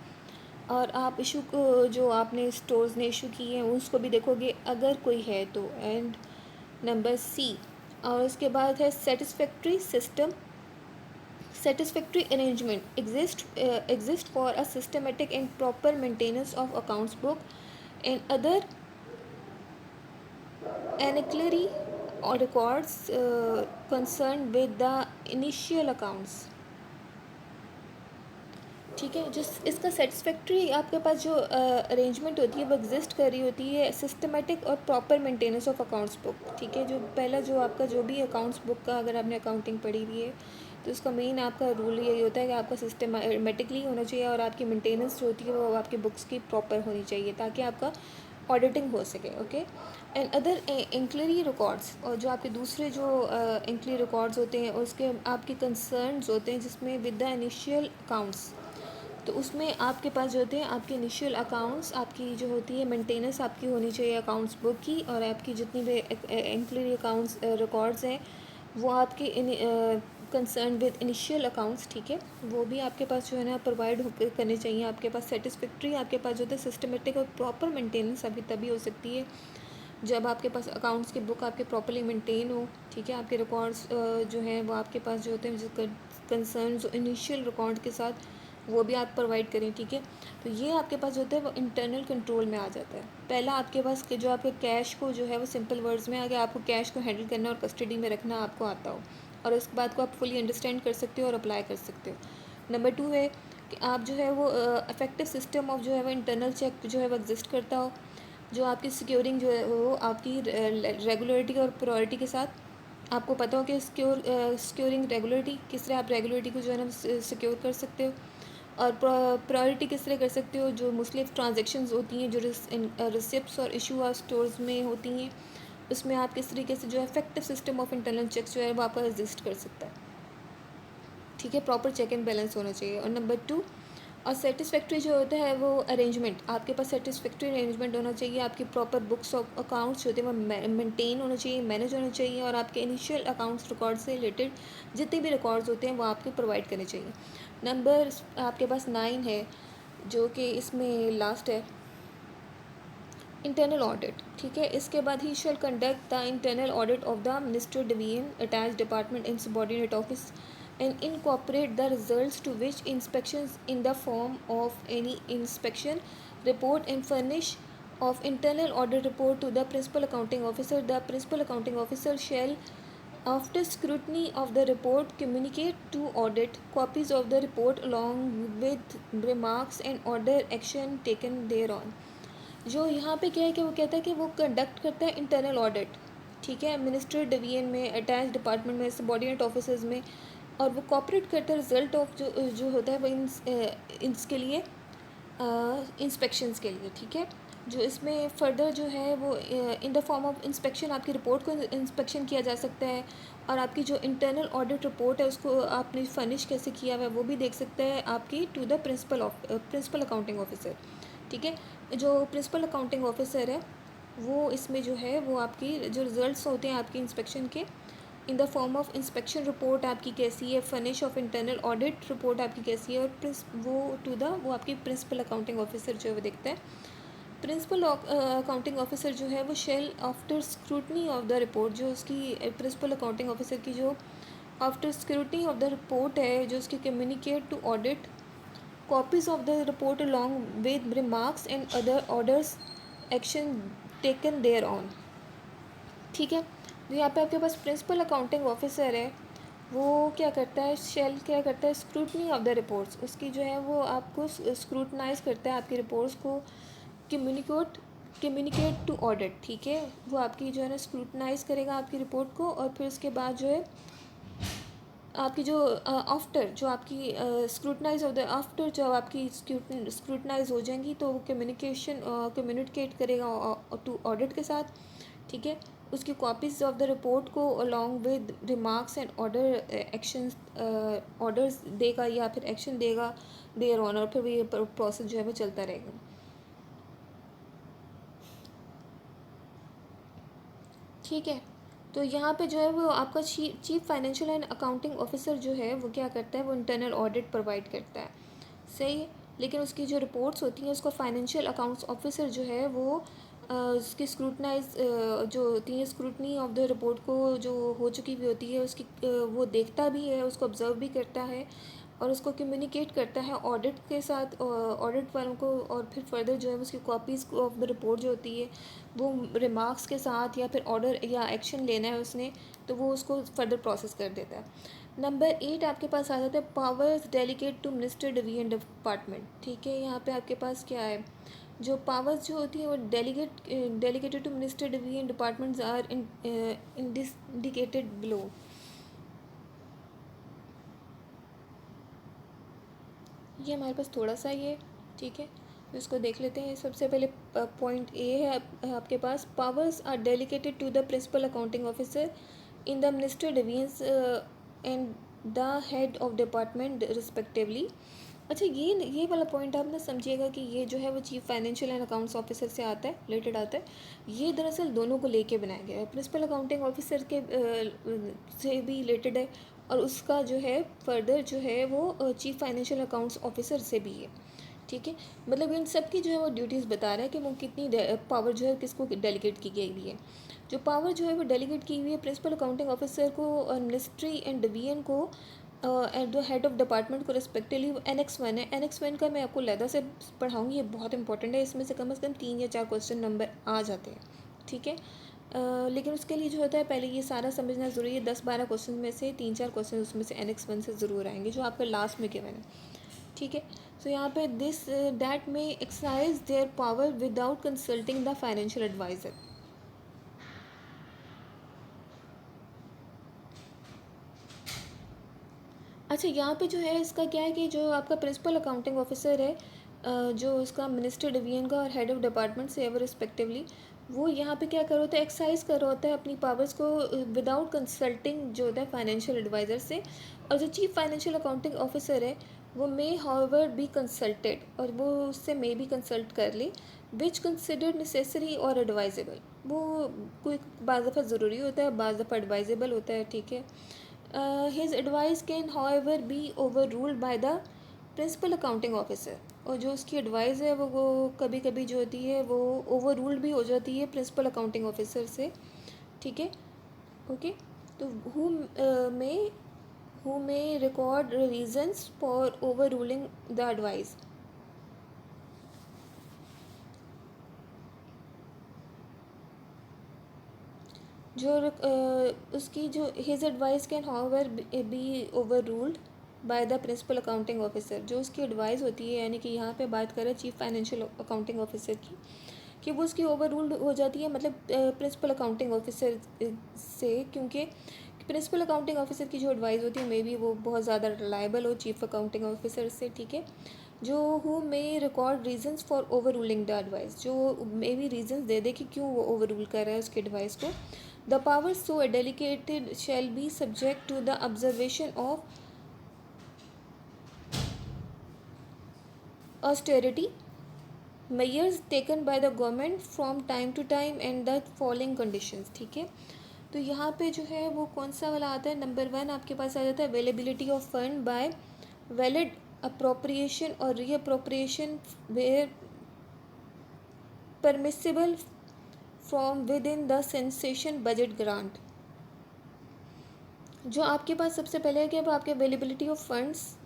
और आप इशू को जो आपने स्टोर्स ने इशू किए हैं उसको भी देखोगे अगर कोई है तो। एंड नंबर C और उसके बाद है satisfactory arrangement exist for a systematic and proper maintenance of accounts book and other ancillary or records concerned with the initial accounts, ठीक है। जो इसका सेटिस्फैक्ट्री आपके पास जो अरेंजमेंट होती है वो एग्जिस्ट कर रही होती है सिस्टमेटिक और proper maintenance of accounts book, ठीक है। जो पहला जो आपका जो भी अकाउंट्स बुक का अगर आपने अकाउंटिंग पढ़ी हुई है तो उसका मेन आपका रूल यही होता है कि आपका सिस्टमेटिकली होना चाहिए और आपकी मेंटेनेंस जो होती है वो आपकी बुक्स की प्रॉपर होनी चाहिए ताकि आपका ऑडिटिंग हो सके, ओके। एंड अदर इंक्लरी रिकॉर्ड्स और जो आपके दूसरे जो इंक्लरी रिकॉर्ड्स होते हैं उसके आपके कंसर्न्स होते हैं जिसमें विद द इनिशियल अकाउंट्स, तो उसमें आपके पास जो होते हैं आपके इनिशियल अकाउंट्स आपकी जो होती है मेंटेनेंस आपकी होनी चाहिए अकाउंट्स बुक की और आपकी जितनी भी इंक्लूडिंग अकाउंट्स रिकॉर्ड्स हैं वो आपके कंसर्न विद इनिशियल अकाउंट्स, ठीक है, वो भी आपके पास जो है ना प्रोवाइड करने चाहिए। आपके पास सेटिस्फैक्ट्री आपके पास जो है सिस्टमेटिक और प्रॉपर मेंटेनेंस अभी तभी हो सकती है जब आपके पास अकाउंट्स की बुक आपके प्रॉपरली मेंटेन हो, ठीक है। आपके रिकॉर्ड्स जो हैं वो आपके पास जो होते हैं कंसर्न जो इनिशियल रिकॉर्ड के साथ वो भी आप प्रोवाइड करें, ठीक है। तो ये आपके पास जो होता है वो इंटरनल कंट्रोल में आ जाता है। पहला आपके पास जो आपके कैश को जो है वो सिंपल वर्ड्स में आ गया, आपको कैश को हैंडल करना और कस्टडी में रखना आपको आता हो और इस बात को आप फुली अंडरस्टैंड कर सकते हो और अप्लाई कर सकते हो। नंबर 2 है कि आप जो है वो इफेक्टिव सिस्टम ऑफ जो है वो इंटरनल चेक जो है वो एग्जिस्ट करता हो जो आपकी सिक्योरिंग जो है वो आपकी रेगुलरिटी और प्रायोरिटी के साथ आपको पता हो कि सिक्योरिंग रेगुलरिटी किस तरह आप रेगुलरिटी को जो है ना सिक्योर कर सकते हो और प्रायोरिटी किस तरह कर सकते हो जो मुख्तलिफ ट्रांजेक्शन्स होती हैं जो रिसिप्ट्स और इशू ऑफ स्टोर्स में होती हैं उसमें आप किस तरीके से जो effective system of internal checks जो है वो आपका एग्जिस्ट कर सकता है, ठीक है। प्रॉपर चेक एंड बैलेंस होना चाहिए। और नंबर 2 और सेटिस्फैक्ट्री जो होता है वो अरेंजमेंट, आपके पास सेटिस्फैक्ट्री अरेंजमेंट होना चाहिए, आपकी प्रॉपर बुक्स ऑफ अकाउंट्स जो होते हैं वो मेंटेन होना चाहिए, मैनेज होना चाहिए, और आपके इनिशियल अकाउंट्स रिकॉर्ड से रिलेटेड जितने भी रिकॉर्ड्स होते हैं वो आपके प्रोवाइड करने चाहिए। नंबर आपके पास 9 है, जो कि इसमें लास्ट है, इंटरनल ऑडिट। ठीक है, इसके बाद he shall conduct the internal audit of the minister division attach department in subordinate office and incorporate the results to which inspections in the form of any inspection report and furnish of internal audit report to the principal accounting officer. The principal accounting officer shall, after scrutiny of the report, communicate to audit copies of the report along with remarks and order action taken thereon. जो यहाँ पे क्या है कि वो कहता है कि वो कंडक्ट करता है इंटरनल ऑडिट, ठीक है, मिनिस्ट्री डिवीजन में, अटैच डिपार्टमेंट में, सबॉर्डिनेट ऑफिसर्स में, और वो कॉपरेट करता है रिजल्ट ऑफ जो जो होता है वो इसके लिए इंस्पेक्शंस के लिए। ठीक है, जो इसमें फर्दर जो है वो in the form of inspection आपकी रिपोर्ट को इंस्पेक्शन किया जा सकता है, और आपकी जो इंटरनल ऑडिट रिपोर्ट है उसको आपने फर्निश कैसे किया हुआ है वो भी देख सकता है आपकी to the principal accounting officer. ठीक है, जो प्रिंसिपल अकाउंटिंग ऑफिसर है वो इसमें जो है वो आपकी जो रिज़ल्ट्स होते हैं आपकी इंस्पेक्शन के in the form of inspection report आपकी कैसी है, furnish of internal audit report आपकी कैसी है, और वो टू द वो आपकी प्रिंसिपल अकाउंटिंग ऑफिसर जो है वो देखता है। प्रिंसिपल अकाउंटिंग ऑफिसर जो है वो shall after scrutiny of the report, जो उसकी प्रिंसिपल अकाउंटिंग ऑफिसर की जो after scrutiny of the report है जो उसकी communicate to audit copies of the report along with remarks and other orders action taken thereon। ठीक है, तो यहाँ पे आपके पास प्रिंसिपल अकाउंटिंग ऑफिसर है, वो क्या करता है, शेल क्या करता है, स्क्रूटनी ऑफ द रिपोर्ट्स, उसकी जो है वो आपको स्क्रूटनाइज करता है आपकी रिपोर्ट्स को, कम्युनिकेट टू ऑडिट। ठीक है, वो आपकी जो है ना स्क्रूटनाइज करेगा आपकी रिपोर्ट को, और फिर उसके बाद जो है आपकी जो आफ्टर जो आपकी स्क्रूटनाइज ऑफ द आफ्टर जब आपकी स्क्रूटनाइज हो जाएंगी तो वो कम्युनिकेट करेगा टू ऑडिट के साथ। ठीक है, उसकी कॉपीज ऑफ द रिपोर्ट को along with remarks and orders देगा या फिर एक्शन देगा देयर ऑन, और फिर ये प्रोसेस जो है वो चलता रहेगा। ठीक है, तो यहाँ पे जो है वो आपका chief financial and accounting officer जो है वो क्या करता है, वो इंटरनल ऑडिट प्रोवाइड करता है, सही है, लेकिन उसकी जो रिपोर्ट्स होती हैं उसको फाइनेंशियल अकाउंट्स ऑफिसर जो है वो उसकी स्क्रूटनाइज जो होती है, स्क्रूटनी ऑफ द रिपोर्ट को जो हो चुकी हुई होती है उसकी वो देखता भी है, उसको ऑब्जर्व भी करता है, और उसको कम्युनिकेट करता है ऑडिट के साथ, ऑडिट वालों को, और फिर फर्दर जो है उसकी कॉपीज़ ऑफ द रिपोर्ट जो होती है वो रिमार्क्स के साथ या फिर ऑर्डर या एक्शन लेना है उसने तो वो उसको फर्दर प्रोसेस कर देता है। नंबर 8 आपके पास आ जाता है powers delegate to minister division department. ठीक है, यहाँ पे आपके पास क्या है, जो पावर्स जो होती है वो delegated to minister division departments are indicated below. ये हमारे पास थोड़ा सा ये, ठीक है, तो इसको देख लेते हैं। सबसे पहले पॉइंट ए है आपके पास, powers are delegated to the principal accounting officer in the minister divisions and the head of department respectively. अच्छा, ये वाला पॉइंट आप ना समझिएगा कि ये जो है वो chief financial and accounts officer से आता है, रिलेटेड आता है। ये दरअसल दोनों को लेके बनाया गया है, प्रिंसिपल अकाउंटिंग ऑफिसर के से भी रिलेटेड है, और उसका जो है फर्दर जो है वो चीफ फाइनेंशियल अकाउंट्स ऑफिसर से भी है। ठीक है, मतलब इन सब की जो है वो ड्यूटीज़ बता रहा है कि वो कितनी पावर जो है किसको डेलीगेट की गई हुई है। जो पावर जो है वो डेलीगेट की हुई है प्रिंसिपल अकाउंटिंग ऑफिसर को और मिनिस्ट्री एंड डिवीजन को and the head of department को रिस्पेक्टिवली। एनेक्स 1 है, एनेक्स 1 का मैं आपको लहदा से पढ़ाऊँगी, ये बहुत इंपॉर्टेंट है, इसमें से कम 3 या 4 क्वेश्चन नंबर आ जाते हैं। ठीक है, लेकिन उसके लिए जो होता है पहले ये सारा समझना ज़रूरी है। 10-12 क्वेश्चन में से 3-4 क्वेश्चन उसमें से एनेक्स 1 से ज़रूर आएंगे जो आपका लास्ट में गिवन है। ठीक है, तो यहाँ पे दिस दैट में exercise their power without consulting the financial adviser. अच्छा, यहाँ पे जो है इसका क्या है कि जो आपका प्रिंसिपल अकाउंटिंग ऑफिसर है, जो उसका मिनिस्टर डिवीजन का और हेड ऑफ डिपार्टमेंट से एवर रिस्पेक्टिवली, वो यहाँ पे क्या कर रहा होता है, एक्सरसाइज कर रहा होता है अपनी पावर्स को विदाउट कंसल्टिंग जो होता है फाइनेंशियल एडवाइज़र से। और जो चीफ फाइनेंशियल अकाउंटिंग ऑफिसर है वो मे हाउएवर बी कंसल्टेड, और वो उससे मे भी कंसल्ट कर ले, विच कंसिडर्ड नेसेसरी और एडवाइजेबल। वो कोई बाज़ दफ़ा ज़रूरी होता है, बाज़ दफ़ा एडवाइजेबल होता है, ठीक है। His advice can however be overruled by the principal accounting officer, और जो उसकी एडवाइस है वो कभी कभी जो होती है वो ओवर रूल्ड भी हो जाती है प्रिंसिपल अकाउंटिंग ऑफिसर से, ठीक है। ओके, तो मे who may record reasons for overruling the advice। जो उसकी जो his advice can however be overruled by the principal accounting officer, जो उसकी एडवाइस होती है, यानी कि यहाँ पे बात करें चीफ फाइनेंशियल अकाउंटिंग ऑफिसर की, कि वो उसकी ओवर रूल्ड हो जाती है, मतलब प्रिंसिपल अकाउंटिंग ऑफिसर से, क्योंकि प्रिंसिपल अकाउंटिंग ऑफिसर की जो एडवाइस होती है मे बी वो बहुत ज़्यादा रिलायबल हो चीफ अकाउंटिंग ऑफिसर से, ठीक है। जो who may record reasons for over ruling the advice, जो मे बी रीजंस दे दे कि क्यों वो ओवर रूल कर रहा है उसकी एडवाइस को। The power so delegated shall be subject to the observation of austerity measures taken by the government from time to time and the following conditions, ठीक है। तो यहाँ पे जो है वो कौन सा वाला आता है, नंबर 1 आपके पास आ जाता है availability of fund by valid appropriation और reappropriation where permissible from within the sanction budget grant. जो आपके पास सबसे पहले है कि अब आपके अवेलेबिलिटी ऑफ फंड्स,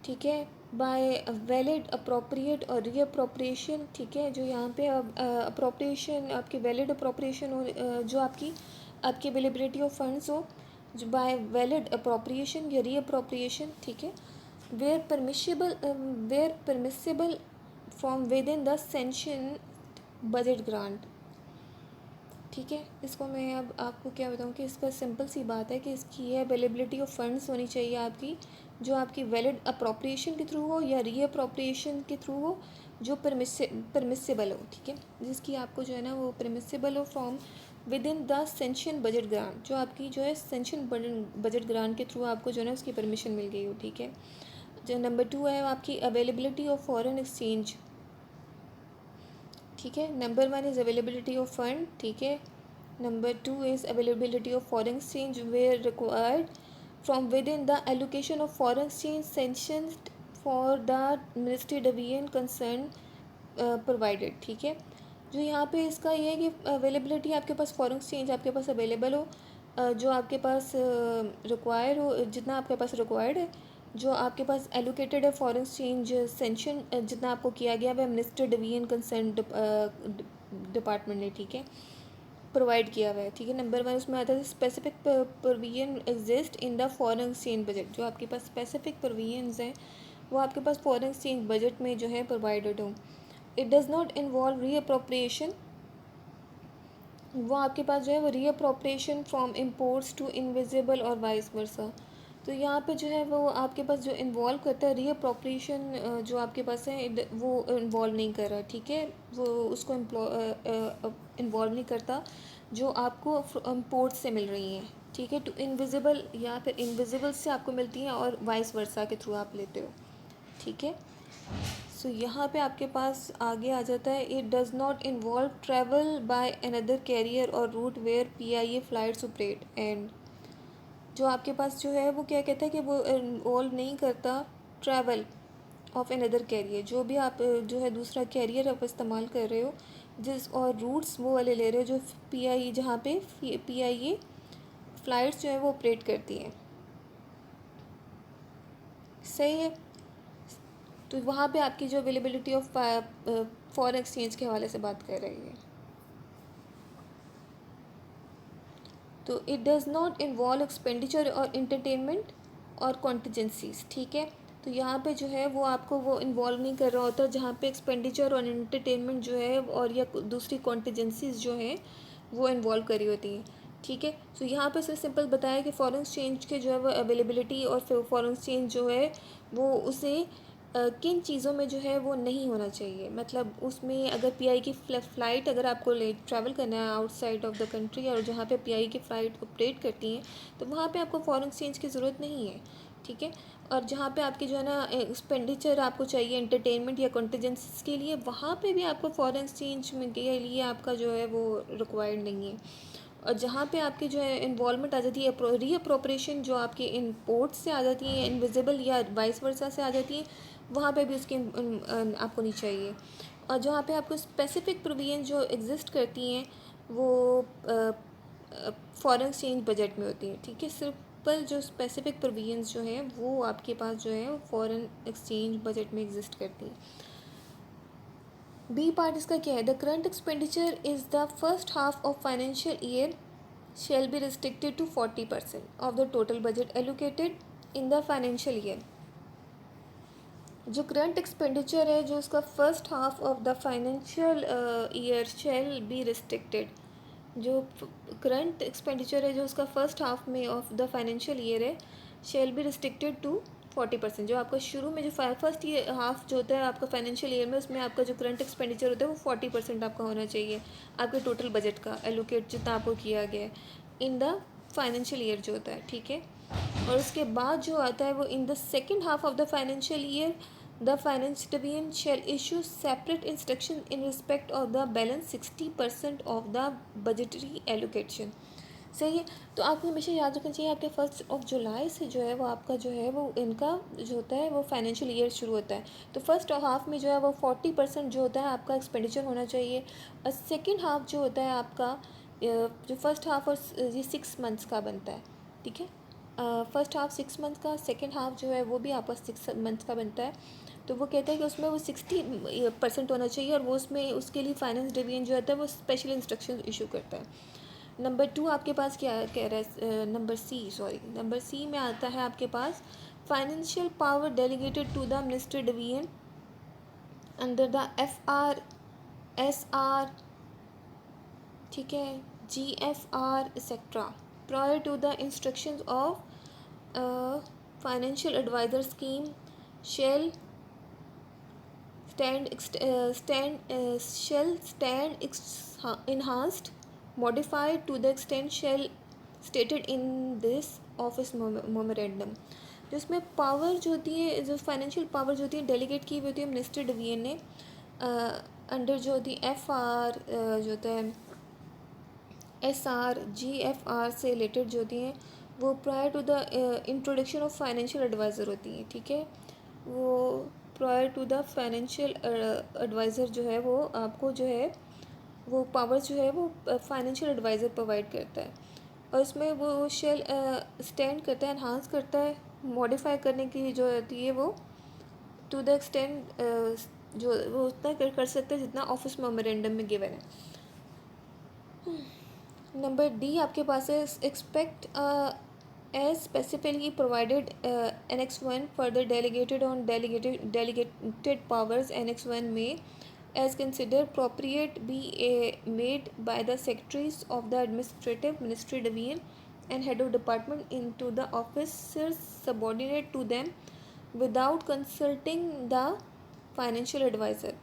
ठीक है, बाय वैलिड अप्रोप्रिएट और रीअप्रोप्रिएशन, ठीक है। जो यहाँ पे अप्रोप्रिएशन आपकी वैलिड अप्रोप्रिएशन हो, जो आपकी आपकी अवेलेबिलिटी ऑफ फंड्स हो जो बाय वैलिड अप्रोप्रिएशन या रीअप्रोप्रिएशन, ठीक है, where permissible from within the sanction budget grant, ठीक है। इसको मैं अब आपको क्या बताऊँ कि इसका सिंपल सी बात है कि इसकी है अवेलेबिलिटी ऑफ फंड्स होनी चाहिए आपकी, जो आपकी वैलिड अप्रोप्रिएशन के थ्रू हो या रीअप्रोप्रिएशन के थ्रू हो, जो परमिसिबल हो, ठीक है, जिसकी आपको जो है ना वो परमिसिबल हो from within the sanction budget grant, जो आपकी जो है सेंशन बजट ग्रांट के थ्रू आपको जो है ना उसकी परमिशन मिल गई हो, ठीक है। जो नंबर 2 है आपकी अवेलेबिलिटी ऑफ फॉरेन एक्सचेंज, ठीक है। Number 1 is availability of fund, ठीक है। Number 2 is availability of foreign exchange where required from within the allocation of foreign exchange sanctioned for the ministry division concern provided, ठीक है। जो यहाँ पे इसका ये है कि अवेलेबिलिटी आपके पास फॉरेन एक्सचेंज आपके पास अवेलेबल हो, जो आपके पास रिक्वायर हो, जितना आपके पास रिक्वायर्ड है, जो आपके पास एलोकेटेड है फॉरेन एक्सचेंज सेंशन जितना आपको किया गया है मिनिस्टर डिवीजन कंसर्न डिपार्टमेंट ने, ठीक है, प्रोवाइड किया हुआ है, ठीक है। नंबर 1 उसमें आता है specific provision exist in the foreign exchange budget, जो आपके पास स्पेसिफिक प्रोविजंस हैं वो आपके पास फॉरेन एक्सचेंज बजट में जो है प्रोवाइडेड हो। It does not involve reappropriation, वो आपके पास जो है वो reappropriation from imports to invisible और वाइस वर्सा। तो यहाँ पे जो है वो आपके पास जो इन्वॉल्व करता है रीअप्रोप्रिएशन, जो आपके पास है वो इन्वॉल्व नहीं कर रहा, ठीक है, वो उसको इन्वॉल्व नहीं करता जो आपको इम्पोर्ट से मिल रही हैं, ठीक है, टू इनविजिबल या फिर इनविजिबल से आपको मिलती हैं और वाइस वर्सा के थ्रू आप लेते हो, ठीक है। सो यहाँ पे आपके पास आगे आ जाता है it does not involve travel by another carrier or route where PIA flights operate, and जो आपके पास जो है वो क्या कहता है कि वो इन्वॉल्व नहीं करता ट्रैवल ऑफ अनदर कैरियर, जो भी आप जो है दूसरा कैरियर आप इस्तेमाल कर रहे हो जिस और रूट्स वो वाले ले रहे हो जो PIA जहाँ पे PIA फ़्लाइट्स जो है वो ऑपरेट करती हैं, सही है। तो वहाँ पे आपकी जो अवेलेबिलिटी ऑफ फॉरेन एक्सचेंज के हवाले से बात कर रही है। तो it does not involve expenditure और इंटरटेनमेंट और कॉन्टीजेंसीज, ठीक है। तो यहाँ पे जो है वो आपको वो इन्वॉल्व नहीं कर रहा होता जहाँ पे एक्सपेंडिचर और इंटरटेनमेंट जो है और या दूसरी कॉन्टीजेंसीज जो हैं वो इन्वॉल्व करी होती हैं, ठीक है। तो यहाँ पे सिर्फ सिंपल बताया कि फॉरेन एक्सचेंज के जो है वो अवेलेबिलिटी और फॉरेन एक्सचेंज जो है वो उसे किन चीज़ों में जो है वो नहीं होना चाहिए, मतलब उसमें अगर PI की फ़्लाइट अगर आपको ले ट्रैवल करना है आउटसाइड ऑफ द कंट्री और जहाँ पे PI की फ़्लाइट ऑपरेट करती हैं तो वहाँ पे आपको फॉरेन एक्सचेंज की ज़रूरत नहीं है, ठीक है। और जहाँ पे आपकी जो है ना एक्सपेंडिचर आपको चाहिए एंटरटेनमेंट या कॉन्टीजेंसीज के लिए, वहाँ पे भी आपको फॉरेन एक्सचेंज में के लिए आपका जो है वो रिक्वायर्ड नहीं है। और जहाँ पे आपकी जो है इन्वॉल्वमेंट आ जाती है रीअप्रोप्रिएशन जो आपकी इम्पोर्ट से आ जाती है, इनविजिबल या वाइस वर्सा से आ जाती है, वहाँ पे भी उसकी आपको नहीं चाहिए। और जहाँ पे आपको स्पेसिफिक प्रोविजन जो एग्जिस्ट करती हैं वो फॉरेन एक्सचेंज बजट में होती हैं, ठीक है। सिंपल जो स्पेसिफिक प्रोविजंस जो हैं वो आपके पास जो है वो फॉरेन एक्सचेंज बजट में एग्जिस्ट करती हैं। बी पार्ट इसका क्या है? The current expenditure is the first half of financial year shall be restricted to 40% of the total budget allocated in the financial year। जो करंट एक्सपेंडिचर है जो उसका first half of the financial year shall be restricted, जो current expenditure है जो उसका first half में of the financial year है, शेल बी रिस्ट्रिक्टेड टू 40%। जो आपका शुरू में जो फर्स्ट ईयर हाफ जो होता है आपका फाइनेंशियल ईयर में, उसमें आपका जो करंट एक्सपेंडिचर होता है वो 40% आपका होना चाहिए आपके टोटल बजट का एलोकेट जितना आपको किया गया है इन द फाइनेंशियल ईयर जो होता है, ठीक है। और उसके बाद जो आता है वो in the second half of the financial year the finance division shall issue separate instruction in respect of the balance 60% of the budgetary allocation. सही है। तो आपको हमेशा याद रखना चाहिए आपके 1 जुलाई से जो है वो आपका जो है वो इनका जो होता है वो फाइनेंशियल ईयर शुरू होता है। तो फर्स्ट हाफ में जो है वो 40% जो होता है आपका एक्सपेंडिचर होना चाहिए। और सेकेंड हाफ जो होता है आपका जो फर्स्ट हाफ और ये 6 मंथ्स का बनता है, ठीक है। फर्स्ट हाफ 6 मंथ का, सेकेंड हाफ जो है वो भी आपका 6 मंथ का बनता है। तो वो कहता है कि उसमें वो 60% होना चाहिए और वो उसमें उसके लिए फाइनेंस डिवीजन जो होता है वो स्पेशल इंस्ट्रक्शन इशू करता है। नंबर 2 आपके पास क्या कह रहा है? नंबर सी में आता है आपके पास financial power delegated to the minister division under the FR SR, ठीक है, GFR etcetera prior to the instructions of financial adviser scheme shall stand enhanced modified to the extent shall stated in this office memorandum। जिसमें power जो होती है, जो financial power जो होती है डेलीगेट की हुई होती है मिनिस्टर डिवीजन ने अंडर जो होती है FR जो होता है SR GFR से रिलेटेड जो होती हैं वो prior to the introduction of financial adviser होती हैं, ठीक है। वो prior to the financial adviser जो है वो आपको जो है वो पावर जो है वो फाइनेंशियल एडवाइज़र प्रोवाइड करता है। और इसमें वो शेल स्टैंड करता है, एनहांस करता है, मॉडिफाई करने की जो होती है वो टू द एक्सटेंड जो वो उतना कर सकते हैं जितना ऑफिस मेमोरेंडम में गिवन है। नंबर डी आपके पास है expect as specifically provided Annex 1 further delegated on delegated powers Annex 1 में as considered appropriate be made by the secretaries of the administrative ministry division and head of department into the officers subordinate to them without consulting the financial advisor।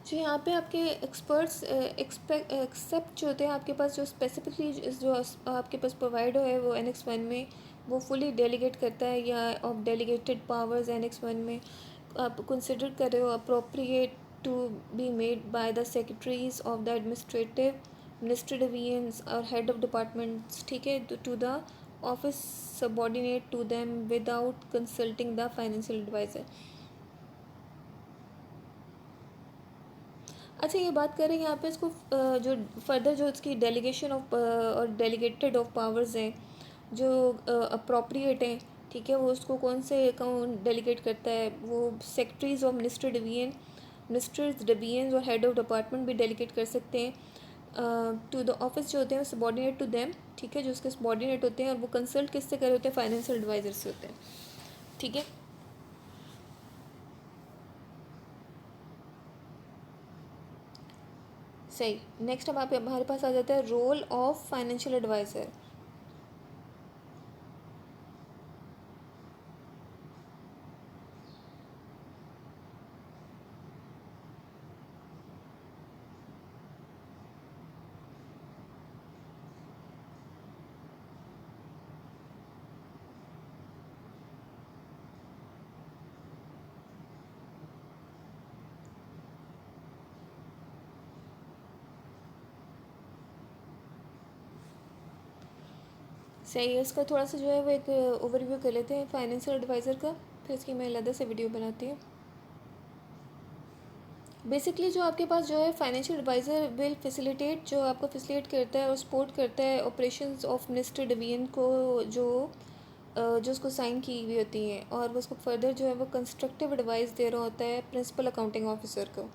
जो यहाँ पे आपके experts accept जो होते हैं आपके पास जो स्पेसिफिकली जो आपके पास प्रोवाइड है वो Annex 1 में वो फुली डेलीगेट करता है या ऑफ डेलीगेटेड पावर्स Annex 1 में आप कंसिडर कर रहे हो appropriate to be made by the secretaries of the administrative ministry divisions और हेड ऑफ डिपार्टमेंट्स, ठीक है, to the office subordinate to them without consulting the financial adviser. अच्छा ये बात करें यहाँ पे इसको जो फर्दर जो इसकी डेलीगेशन ऑफ और डेलीगेटेड ऑफ पावर्स हैं जो अप्रोप्रिएट हैं, ठीक है, वो उसको कौन से अकाउंट डेलीगेट करता है? वो सेक्रेटरीज ऑफ मिनिस्टर्स डिवीजन और हेड ऑफ डिपार्टमेंट भी डेलीगेट कर सकते हैं टू द ऑफिस जो होते हैं सबॉर्डिनेट टू देम, ठीक है, जो उसके सबॉर्डिनेट होते हैं और वो कंसल्ट किससे कर रहे होते हैं? फाइनेंशियल एडवाइजर से होते हैं, ठीक है। सही। नेक्स्ट अब हमारे पास आ जाता है रोल ऑफ फाइनेंशियल एडवाइज़र। सही है। इसका थोड़ा सा जो है वो एक ओवरव्यू कर लेते हैं फाइनेंशियल एडवाइज़र का, फिर इसकी मैं अलग से वीडियो बनाती हूँ। बेसिकली जो आपके पास जो है फाइनेंशियल एडवाइज़र विल फैसिलिटेट, जो आपको फैसिलिटेट करता है और सपोर्ट करता है ऑपरेशंस ऑफ मिनिस्टर डिवीजन को, जो उसको साइन की हुई होती हैं, और वो उसको फर्दर जो है वो कंस्ट्रक्टिव एडवाइस दे रहा होता है प्रिंसिपल अकाउंटिंग ऑफिसर को।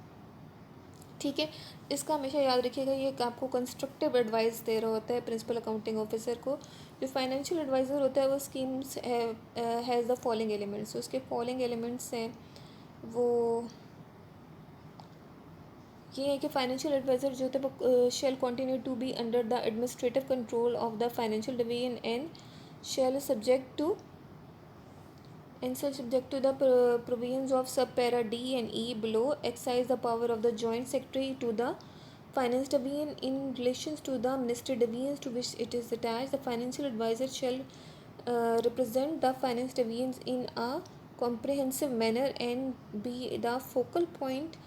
ठीक है, इसका हमेशा याद रखिएगा, ये आपको कंस्ट्रक्टिव एडवाइस दे रहा होता है प्रिंसिपल अकाउंटिंग ऑफिसर को। जो फाइनेंशियल एडवाइज़र होता है वो schemes has the following elements, उसके फॉलोइंग एलिमेंट्स हैं वो ये है कि फाइनेंशियल एडवाइज़र जो होता है वो shall continue to be under the administrative control of the financial division and shall subject to the provisions of subpara D and E below, exercise the power of the joint secretary to the finance division in relation to the ministry divisions to which it is attached. The financial advisor shall represent the finance divisions in a comprehensive manner and be the focal point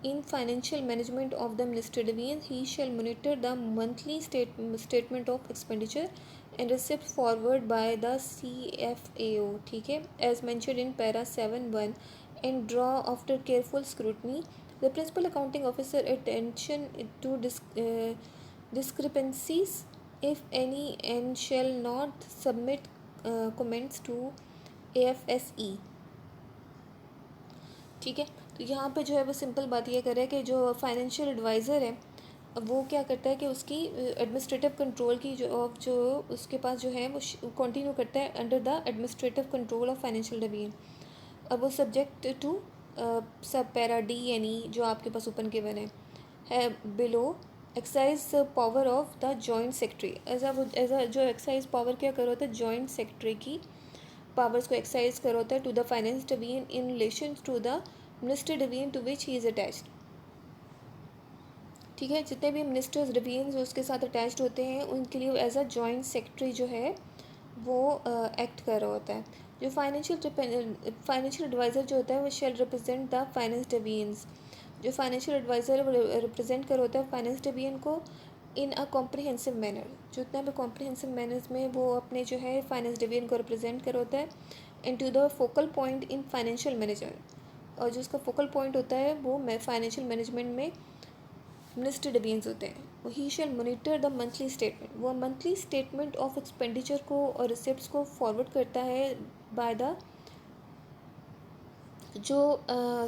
in financial management of the ministry division. He shall monitor the monthly statement of expenditure and receipts forward by the CFAO, ठीक है, as mentioned in para 7(1), and draw after careful scrutiny the principal accounting officer attention to discrepancies if any, and shall not submit comments to AFSE। ठीक है, तो यहाँ पे जो है वो सिंपल बात ये कर रहा है कि जो फाइनेंशियल एडवाइज़र है वो क्या करता है कि उसकी एडमिनिस्ट्रेटिव कंट्रोल की जो उसके पास जो है वो कंटिन्यू करता है under the administrative control of financial division. अब वो subject to sub para D यानी जो आपके पास ओपन गिवन है below excise power of the joint secretary. As a जो एक्साइज पावर क्या कर होता है, जॉइंट सेक्रेटरी की पावर्स को एक्साइज कर होता है to the finance division in relation to the ministry division to which he is attached. ठीक है, जितने भी मिनिस्टर्स डिवीजन उसके साथ अटैच्ड होते हैं उनके लिए एज अ जॉइंट सेक्रेटरी जो है वो एक्ट कर रहा होता है। जो फाइनेंशियल एडवाइज़र जो होता है वो shall represent the finance divisions. जो फाइनेंशियल एडवाइज़र वो रिप्रेजेंट कर होता है फाइनेंस डिवीजन को इन अ कॉम्प्रिहेंसिव मैनर, जितना भी कॉम्प्रिहेंसिव मैनर्स में वो अपने जो है फाइनेंस डिवीजन को रिप्रेजेंट कर होता है and to the focal point in financial management. और जो उसका फोकल पॉइंट होता है वो फाइनेंशियल मैनेजमेंट में मिनिस्टर डिवीजन्स होते हैं। He shall monitor the monthly statement, वो मंथली स्टेटमेंट ऑफ एक्सपेंडिचर को और रिसिप्ट्स को फॉरवर्ड करता है बाय द जो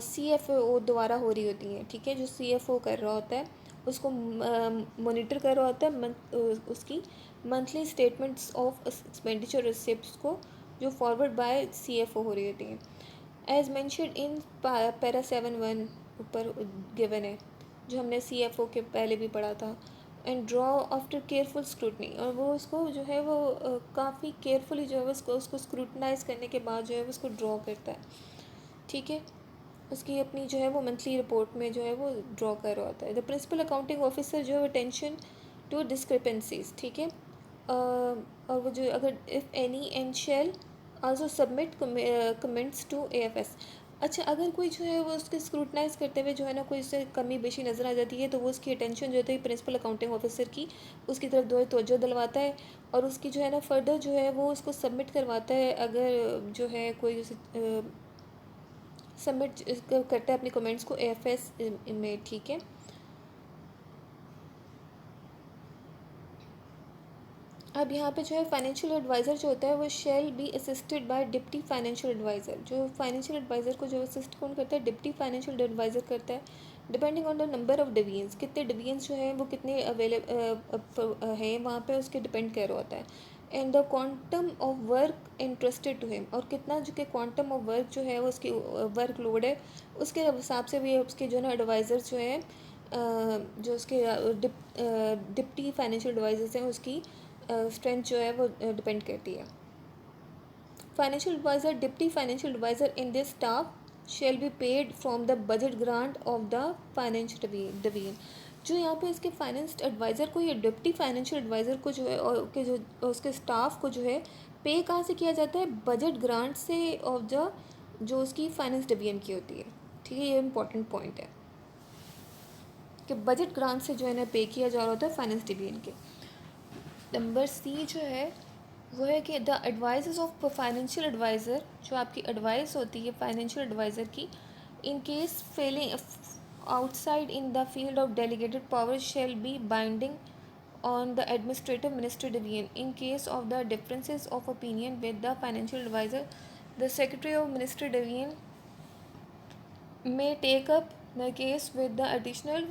CFO द्वारा हो रही होती हैं। ठीक है, जो CFO कर रहा होता है उसको मॉनिटर कर रहा होता है उसकी monthly statements of expenditure receipts को जो फॉरवर्ड बाय CFO हो रही होती हैं। एज मैंशनड इन पैरा 7(1) ऊपर गिवन है जो हमने CFO के पहले भी पढ़ा था। And draw after careful scrutiny, और वो उसको जो है वो काफ़ी केयरफुली जो है उसको स्क्रूटनाइज करने के बाद जो है उसको ड्रॉ करता है। ठीक है, उसकी अपनी जो है वो मंथली रिपोर्ट में जो है वो ड्रॉ कर रहा होता है। द प्रिंसिपल अकाउंटिंग ऑफिसर जो है अटेंशन टू डिस्क्रिपेंसीज। ठीक है, और वो जो अगर if any and shall also submit comments to AFS। अच्छा, अगर कोई जो है वो उसके स्क्रूटनाइज करते हुए जो है ना कोई उससे कमी बेशी नज़र आ जाती है तो वो उसकी अटेंशन जो होती है प्रिंसिपल अकाउंटिंग ऑफिसर की उसकी तरफ जो है तवज्जो दिलवाता है और उसकी जो है ना फर्दर जो है वो उसको सबमिट करवाता है। अगर जो है कोई सबमिट करता है अपने कमेंट्स को AFS में। ठीक है, अब यहाँ पे जो है फाइनेंशियल एडवाइज़र जो होता है वो shall be assisted by deputy financial adviser. जो फाइनेंशियल एडवाइज़र को जो असिस्ट कौन करता है, डिप्टी फाइनेंशियल एडवाइज़र करता है। Depending on the number of divisions, कितने डिवीजन्स जो हैं वो कितने अवेलेबल हैं वहाँ पे उसके डिपेंड कर रहा होता है। And the quantum of work interested to him, और कितना जो कि क्वांटम ऑफ वर्क जो है वो उसकी वर्क लोड है उसके हिसाब से भी उसके जो है ना एडवाइज़र्स जो हैं जो उसके डिप्टी फाइनेंशियल एडवाइज़र्स हैं उसकी स्ट्रेंथ जो है वो डिपेंड करती है। Financial adviser deputy financial adviser in this staff shall be paid from the budget grant of the financial division. जो यहाँ पे इसके फाइनेंस एडवाइज़र को या डिप्टी फाइनेंशियल एडवाइज़र को जो है और के जो उसके स्टाफ को जो है पे कहाँ से किया जाता है, बजट ग्रांट से ऑफ द जो उसकी फाइनेंस डिवीजन की होती है। ठीक है, ये इंपॉर्टेंट पॉइंट है कि बजट ग्रांट से जो है ना पे किया जा रहा होता है फाइनेंस डिवीजन के। नंबर C जो है वो है कि the advises of financial adviser, जो आपकी एडवाइस होती है फाइनेंशियल एडवाइज़र की, in case failing outside in the field of delegated power shall be binding on the administrative ministry division. In case of the differences of opinion with the financial advisor, the secretary of ministry division may take up the case with the additional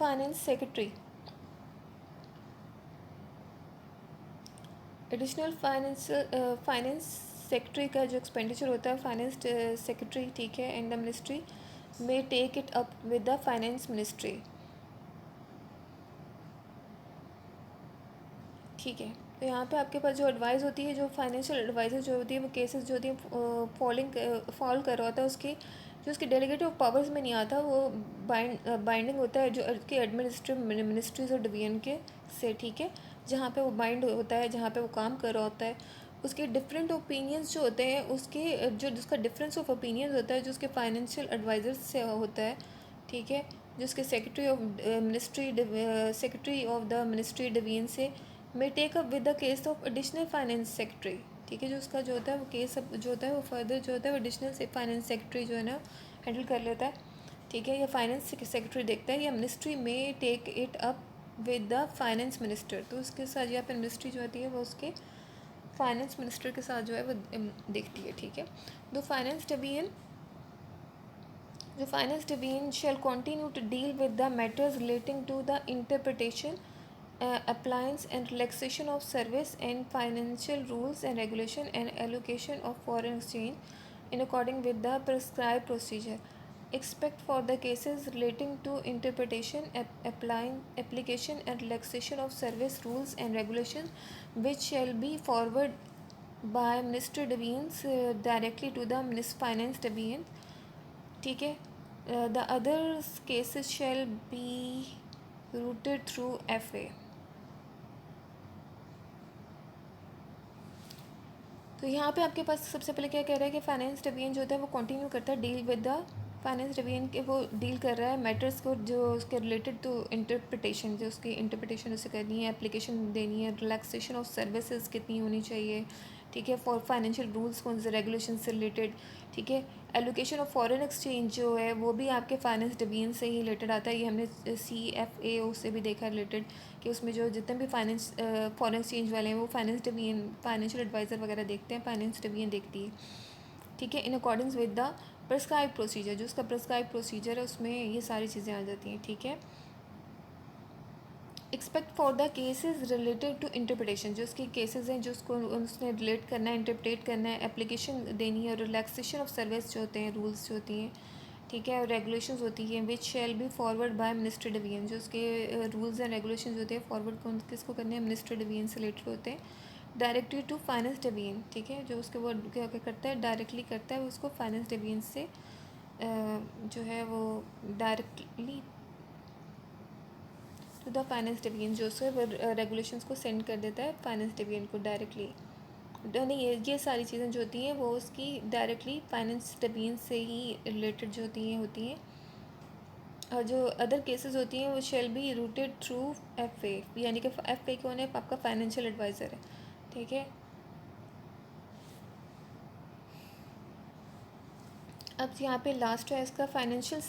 finance secretary. Additional finance secretary का जो expenditure होता है finance secretary, ठीक है, and the ministry may take it up with the finance ministry, ठीक है। तो यहाँ पे आपके पास जो एडवाइस होती है, जो फाइनेंशियल एडवाइजर जो होती है, वो केसेस जो होती है फॉल कर रहा होता है उसकी, जो उसके डेलीगेटिव पावर्स में नहीं आता, वो बाइंडिंग होता है जो के एडमिनिस्ट्रेटिव मिनिस्ट्रीज और डिवीजन के से, ठीक है, जहाँ पे वो बाइंड होता है, जहाँ पे वो काम कर रहा होता है। उसके डिफरेंट ओपिनियंस जो होते हैं, उसके जो जिसका डिफरेंस ऑफ ओपिनियंस होता है, जो उसके फाइनेंशियल एडवाइज़र से होता है, ठीक है, जिसके secretary of the ministry division से may take up with the case of additional finance secretary, ठीक है, जो उसका जो होता है वो केस जो होता है वो फर्दर जो होता है वो एडिशनल फाइनेंस सेक्रेटरी जो है ना हैंडल कर लेता है, ठीक है, या फाइनेंस सेक्रेटरी देखता है, या मिनिस्ट्री में take it up with the finance minister. तो उसके साथ यहाँ पर मिनिस्ट्री जो होती है वो उसके फाइनेंस मिनिस्टर के साथ जो है वो देखती है, ठीक है। दो finance division The finance division shall continue to deal with the matters relating to the interpretation, appliance and relaxation of service and financial rules and regulation and allocation of foreign exchange in according with the prescribed procedure. Except for the cases relating to interpretation, application and relaxation of service rules and regulations, which shall be forwarded by Ministry Divisions directly to the Finance Division, ठीक है। The other cases shall be rooted through FA। तो यहाँ पे आपके पास सबसे पहले क्या कह रहा है कि फाइनेंस डिवीजन जो होता है वो कंटिन्यू करता है deal with the finance division के, वो डील कर रहा है मैटर्स को जो उसके रिलेटेड टू इंटरप्रिटेशन, जो उसकी इंटरप्रिटेशन उसे करनी है, एप्लीकेशन देनी है, रिलैक्सेशन ऑफ सर्विसेज कितनी होनी चाहिए, ठीक है, फॉर फाइनेंशियल रूल्स कौन से रेगुलेशन से रिलेटेड, ठीक है, एलोकेशन ऑफ फॉरेन एक्सचेंज जो है वो भी आपके फाइनेंस डिवीजन से ही रिलेटेड आता है। ये हमने CFAO से भी देखा रिलेटेड कि उसमें जो जितने भी फाइनेंस फॉरेन एक्सचेंज वाले हैं वो फाइनेंस डिवीजन फाइनेंशियल एडवाइज़र वगैरह देखते हैं, फाइनेंस डिवीजन देखती है, ठीक है, in accordings with the prescribe procedure, जो उसका प्रिस्क्राइब प्रोसीजर है उसमें ये सारी चीज़ें आ जाती हैं, ठीक है। Expect for the cases related to interpretation, जो उसके केसेस हैं जो उसको उसने रिलेट करना है, इंटरप्रेट करना है, एप्लीकेशन देनी है, और रिलैक्सेशन ऑफ सर्विस जो होते हैं, रूल्स जो होती हैं, ठीक है, और रेगुलेशंस होती हैं, which shall be forward by ministry division, जो उसके रूल्स एंड रेगुलेशन होते हैं फॉरवर्ड कौन किसको करने हैं, मिनिस्ट्री डिवीजन से रिलेटेड होते हैं, डायरेक्टली टू फाइनेंस डिवीजन, ठीक है, जो उसके वो क्या क्या करता है, डायरेक्टली करता है उसको फाइनेंस डिवीजन से जो है वो directly to the finance division, जो उसके रेगुलेशंस को सेंड कर देता है फाइनेंस डिवीजन को डायरेक्टली। नहीं, ये सारी चीज़ें जो होती हैं वो उसकी डायरेक्टली फाइनेंस डिवीजन से ही रिलेटेड जो होती हैं और जो अदर केसेस होती हैं वो shall B rooted through FA, यानी कि FA कौन है, आपका फाइनेंशियल एडवाइज़र है, ठीक है। अब यहाँ पे लास्ट है इसका फाइनेंशियल